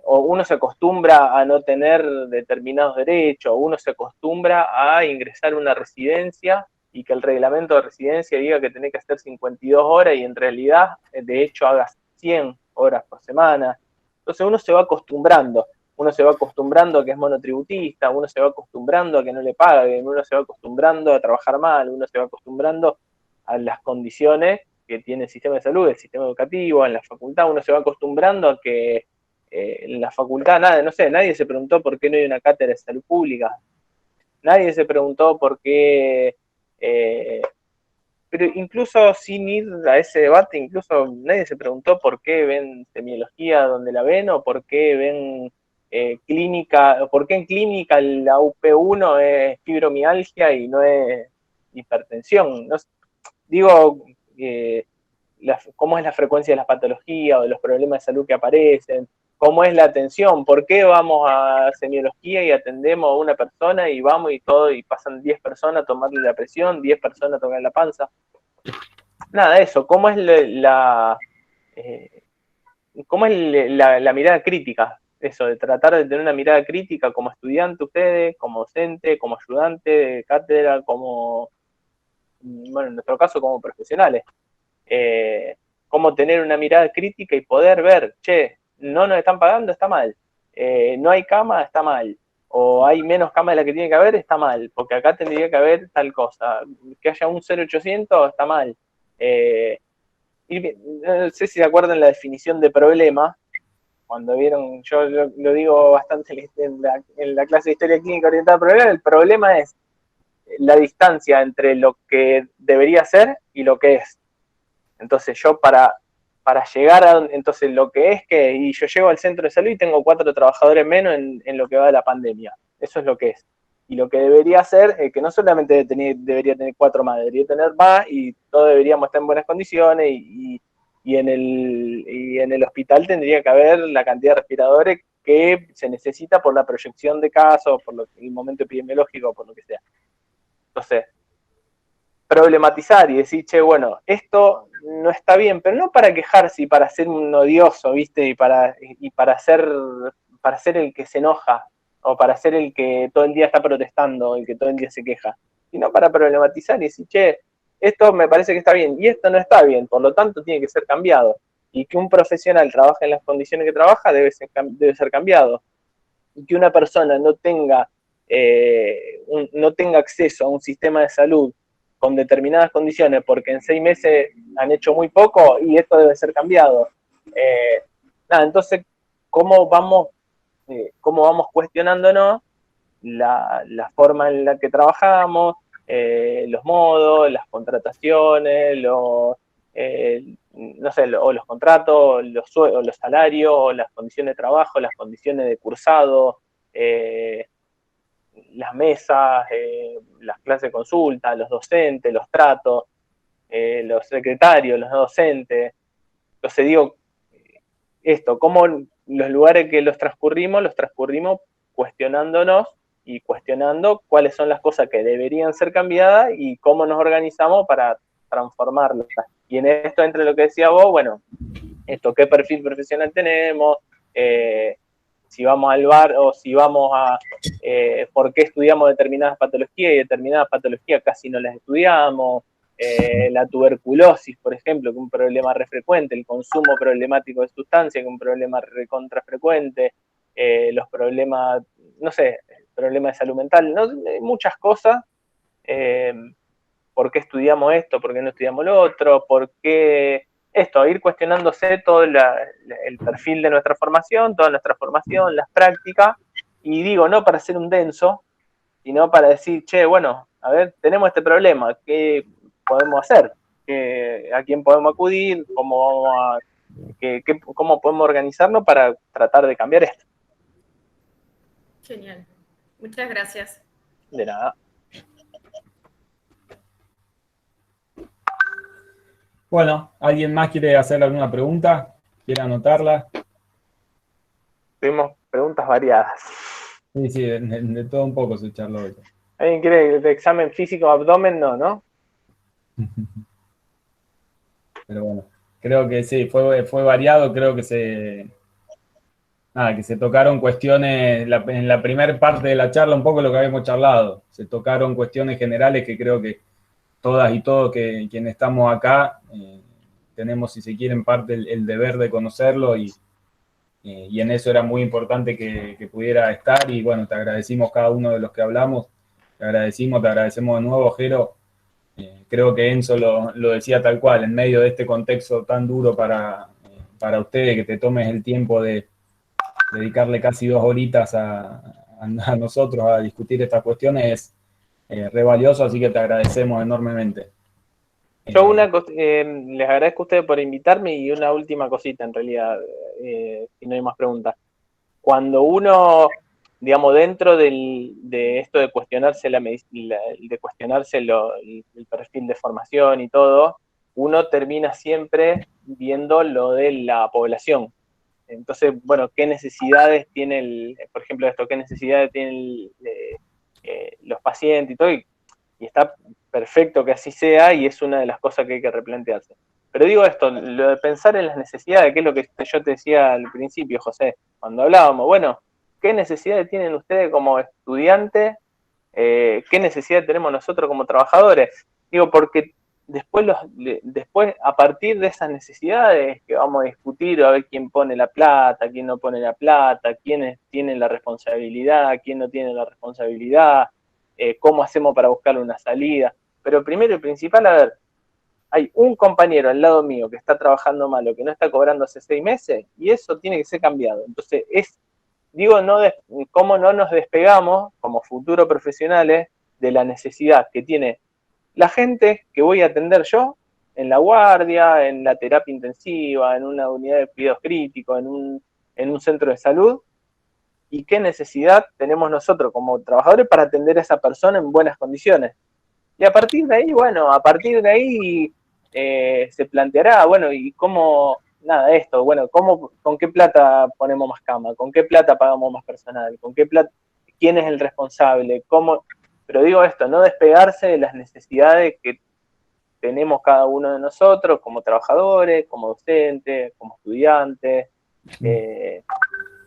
o uno se acostumbra a no tener determinados derechos, o uno se acostumbra a ingresar a una residencia y que el reglamento de residencia diga que tenés que hacer 52 horas y en realidad, de hecho, hagas 100 horas por semana. Entonces uno se va acostumbrando a que es monotributista, uno se va acostumbrando a que no le paguen, uno se va acostumbrando a trabajar mal, uno se va acostumbrando a las condiciones que tiene el sistema de salud, el sistema educativo, en la facultad, uno se va acostumbrando a que en la facultad, nadie se preguntó por qué no hay una cátedra de salud pública, nadie se preguntó por qué, pero incluso sin ir a ese debate, incluso nadie se preguntó por qué ven semiología donde la ven, o por qué ven clínica, por qué en clínica la UP1 es fibromialgia y no es hipertensión. No, digo, cómo es la frecuencia de las patologías o de los problemas de salud que aparecen, cómo es la atención, por qué vamos a semiología y atendemos a una persona y vamos y pasan 10 personas a tomarle la presión, 10 personas a tocarle la panza. Nada, eso, cómo es la mirada crítica, eso, de tratar de tener una mirada crítica como estudiante ustedes, como docente, como ayudante de cátedra, como, bueno, en nuestro caso como profesionales. Cómo tener una mirada crítica y poder ver, che, no nos están pagando, está mal, no hay cama, está mal, o hay menos cama de la que tiene que haber, está mal, porque acá tendría que haber tal cosa, que haya un 0800, está mal. no sé si se acuerdan la definición de problema, cuando vieron, yo lo digo bastante en la clase de Historia Clínica Orientada al Problema, el problema es la distancia entre lo que debería ser y lo que es. Entonces yo para llegar a entonces lo que es que, y yo llego al centro de salud y tengo 4 trabajadores menos en lo que va de la pandemia. Eso es lo que es. Y lo que debería ser, que no solamente debería tener 4 más, debería tener más y todos deberíamos estar en buenas condiciones y en el hospital tendría que haber la cantidad de respiradores que se necesita por la proyección de casos, por el momento epidemiológico, por lo que sea. Entonces, problematizar y decir, che, bueno, esto no está bien, pero no para quejarse y para ser un odioso, ¿viste? Y para ser el que se enoja, o para ser el que todo el día está protestando, el que todo el día se queja, sino para problematizar y decir, che, esto me parece que está bien y esto no está bien, por lo tanto tiene que ser cambiado. Y que un profesional trabaje en las condiciones que trabaja debe ser cambiado. Y que una persona no tenga acceso a un sistema de salud con determinadas condiciones porque en 6 meses han hecho muy poco y esto debe ser cambiado. Entonces, ¿cómo vamos cuestionándonos la forma en la que trabajamos, los modos, las contrataciones, no sé, o los contratos, o los salarios, o las condiciones de trabajo, las condiciones de cursado, las mesas, las clases de consulta, los docentes, los tratos, los secretarios, los docentes. Entonces digo, cómo los lugares que los transcurrimos cuestionándonos y cuestionando cuáles son las cosas que deberían ser cambiadas y cómo nos organizamos para transformarlas. Y en esto, entre lo que decía vos, bueno, qué perfil profesional tenemos, si vamos al bar o si vamos a por qué estudiamos determinadas patologías y determinadas patologías casi no las estudiamos, la tuberculosis, por ejemplo, que es un problema re frecuente, el consumo problemático de sustancias, que es un problema recontra frecuente, los problemas, no sé, problemas de salud mental, ¿no? Muchas cosas. ¿Por qué estudiamos esto? ¿Por qué no estudiamos lo otro? ¿Por qué ir cuestionándose todo el perfil de nuestra formación, toda nuestra formación, las prácticas? Y digo, no para ser un denso, sino para decir, che, bueno, a ver, tenemos este problema, ¿qué podemos hacer? ¿A quién podemos acudir? ¿Cómo podemos organizarnos para tratar de cambiar esto? Genial. Muchas gracias. De nada. Bueno, ¿alguien más quiere hacer alguna pregunta? ¿Quiere anotarla? Tuvimos preguntas variadas. Sí, de todo un poco se charló hoy. ¿Alguien quiere el examen físico abdomen? No. Pero bueno, creo que sí, fue variado, creo que se tocaron cuestiones, en la primera parte de la charla, un poco lo que habíamos charlado, se tocaron cuestiones generales que creo que todas y todos quienes estamos acá tenemos, si se quiere, en parte el deber de conocerlo y en eso era muy importante que pudiera estar y bueno, te agradecimos cada uno de los que hablamos, te agradecemos de nuevo, Jero. Creo que Enzo lo decía tal cual, en medio de este contexto tan duro para ustedes, que te tomes el tiempo de dedicarle casi 2 horitas a nosotros a discutir estas cuestiones es re valioso, así que te agradecemos enormemente. Yo les agradezco a ustedes por invitarme y una última cosita en realidad, si no hay más preguntas. Cuando uno, digamos, dentro de esto de cuestionarse el perfil de formación y todo, uno termina siempre viendo lo de la población. Entonces, bueno, ¿qué necesidades tiene por ejemplo, qué necesidades tienen los pacientes y todo? Y está perfecto que así sea y es una de las cosas que hay que replantearse. Pero digo esto, lo de pensar en las necesidades, que es lo que yo te decía al principio, José, cuando hablábamos, bueno, ¿qué necesidades tienen ustedes como estudiantes? ¿Qué necesidades tenemos nosotros como trabajadores? Digo, porque después, a partir de esas necesidades que vamos a discutir, a ver quién pone la plata, quién no pone la plata, quiénes tienen la responsabilidad, quién no tiene la responsabilidad, cómo hacemos para buscar una salida. Pero primero y principal, a ver, hay un compañero al lado mío que está trabajando mal o que no está cobrando hace 6 meses, y eso tiene que ser cambiado. Entonces, cómo no nos despegamos como futuros profesionales de la necesidad que tiene la gente que voy a atender yo en la guardia, en la terapia intensiva, en una unidad de cuidados críticos, en un centro de salud, y qué necesidad tenemos nosotros como trabajadores para atender a esa persona en buenas condiciones. Y a partir de ahí, se planteará, bueno, y cómo, nada, esto, bueno, con qué plata ponemos más cama, con qué plata pagamos más personal, con qué plata, quién es el responsable, cómo, pero digo esto, no despegarse de las necesidades que tenemos cada uno de nosotros como trabajadores, como docentes, como estudiantes,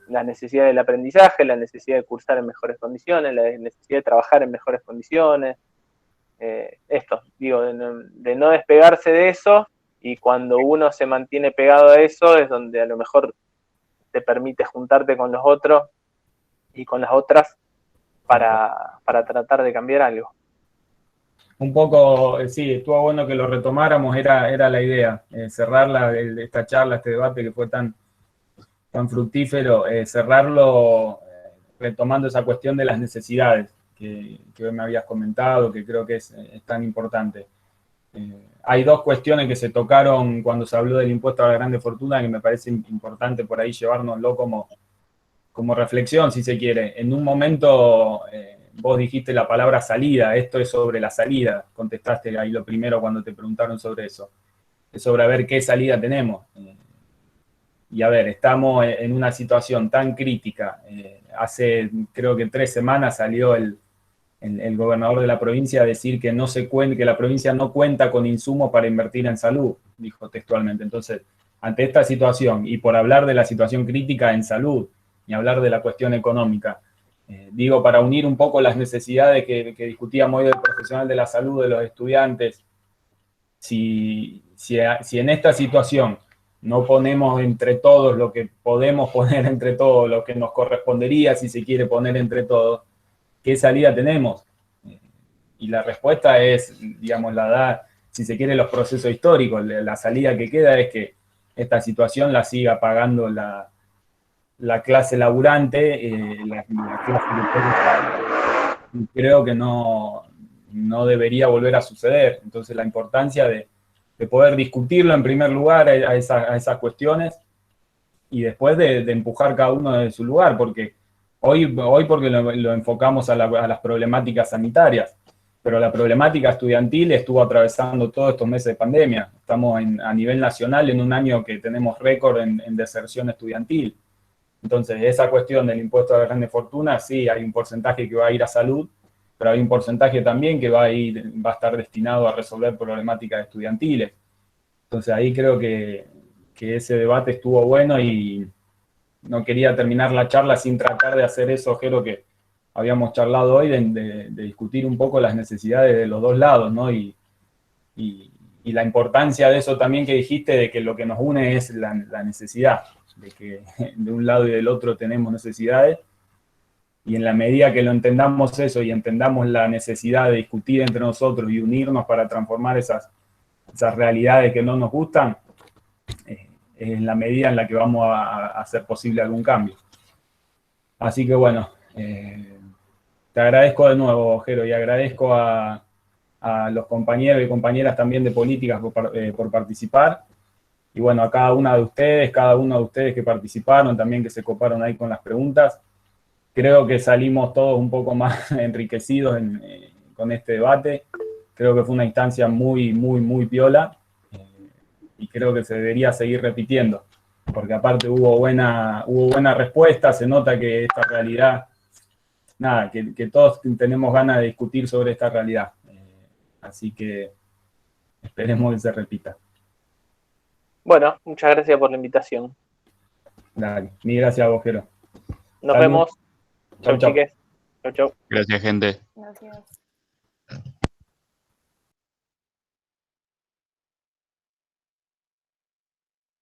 la necesidad del aprendizaje, la necesidad de cursar en mejores condiciones, la necesidad de trabajar en mejores condiciones. De no despegarse de eso, y cuando uno se mantiene pegado a eso es donde a lo mejor te permite juntarte con los otros y con las otras para tratar de cambiar algo. Un poco, sí, estuvo bueno que lo retomáramos, era la idea, cerrar esta charla, este debate que fue tan fructífero, cerrarlo retomando esa cuestión de las necesidades que hoy me habías comentado, que creo que es tan importante. Hay dos cuestiones que se tocaron cuando se habló del impuesto a la grande fortuna que me parece importante por ahí llevárnoslo como reflexión, si se quiere. En un momento vos dijiste la palabra salida, esto es sobre la salida, contestaste ahí lo primero cuando te preguntaron sobre eso, es sobre a ver qué salida tenemos. Y a ver, estamos en una situación tan crítica. Hace creo que 3 semanas salió el gobernador de la provincia a decir que que la provincia no cuenta con insumos para invertir en salud, dijo textualmente. Entonces, ante esta situación, y por hablar de la situación crítica en salud, y hablar de la cuestión económica, digo, para unir un poco las necesidades que discutíamos hoy del profesional de la salud, de los estudiantes, si en esta situación no ponemos entre todos lo que podemos poner entre todos, lo que nos correspondería si se quiere poner entre todos, ¿qué salida tenemos? Y la respuesta es, digamos, la da, si se quiere, los procesos históricos. La salida que queda es que esta situación la siga pagando la clase laburante, la clase de creo que no debería volver a suceder. Entonces, la importancia de poder discutirlo en primer lugar a esas cuestiones y después de empujar cada uno de su lugar, porque hoy porque lo enfocamos a las problemáticas sanitarias, pero la problemática estudiantil estuvo atravesando todos estos meses de pandemia. Estamos a nivel nacional en un año que tenemos récord en deserción estudiantil. Entonces, esa cuestión del impuesto a la grande fortuna, sí, hay un porcentaje que va a ir a salud, pero hay un porcentaje también que va a estar destinado a resolver problemáticas estudiantiles. Entonces, ahí creo que ese debate estuvo bueno y no quería terminar la charla sin tratar de hacer eso, Jero, que habíamos charlado hoy, de discutir un poco las necesidades de los dos lados, ¿no? Y la importancia de eso también que dijiste, de que lo que nos une es la necesidad, de que de un lado y del otro tenemos necesidades, y en la medida que lo entendamos eso y entendamos la necesidad de discutir entre nosotros y unirnos para transformar esas realidades que no nos gustan, es en la medida en la que vamos a hacer posible algún cambio. Así que bueno, te agradezco de nuevo, Jero, y agradezco a los compañeros y compañeras también de políticas por participar. Y bueno, a cada uno de ustedes que participaron, también que se coparon ahí con las preguntas. Creo que salimos todos un poco más enriquecidos con este debate. Creo que fue una instancia muy, muy, muy piola. Y creo que se debería seguir repitiendo. Porque aparte hubo buena respuesta, se nota que esta realidad, nada, que todos tenemos ganas de discutir sobre esta realidad. Así que esperemos que se repita. Bueno, muchas gracias por la invitación. Dale, mil gracias a vos, Jero. Nos vemos. Chau, Chau, chiques. Chau, chau. Gracias, gente.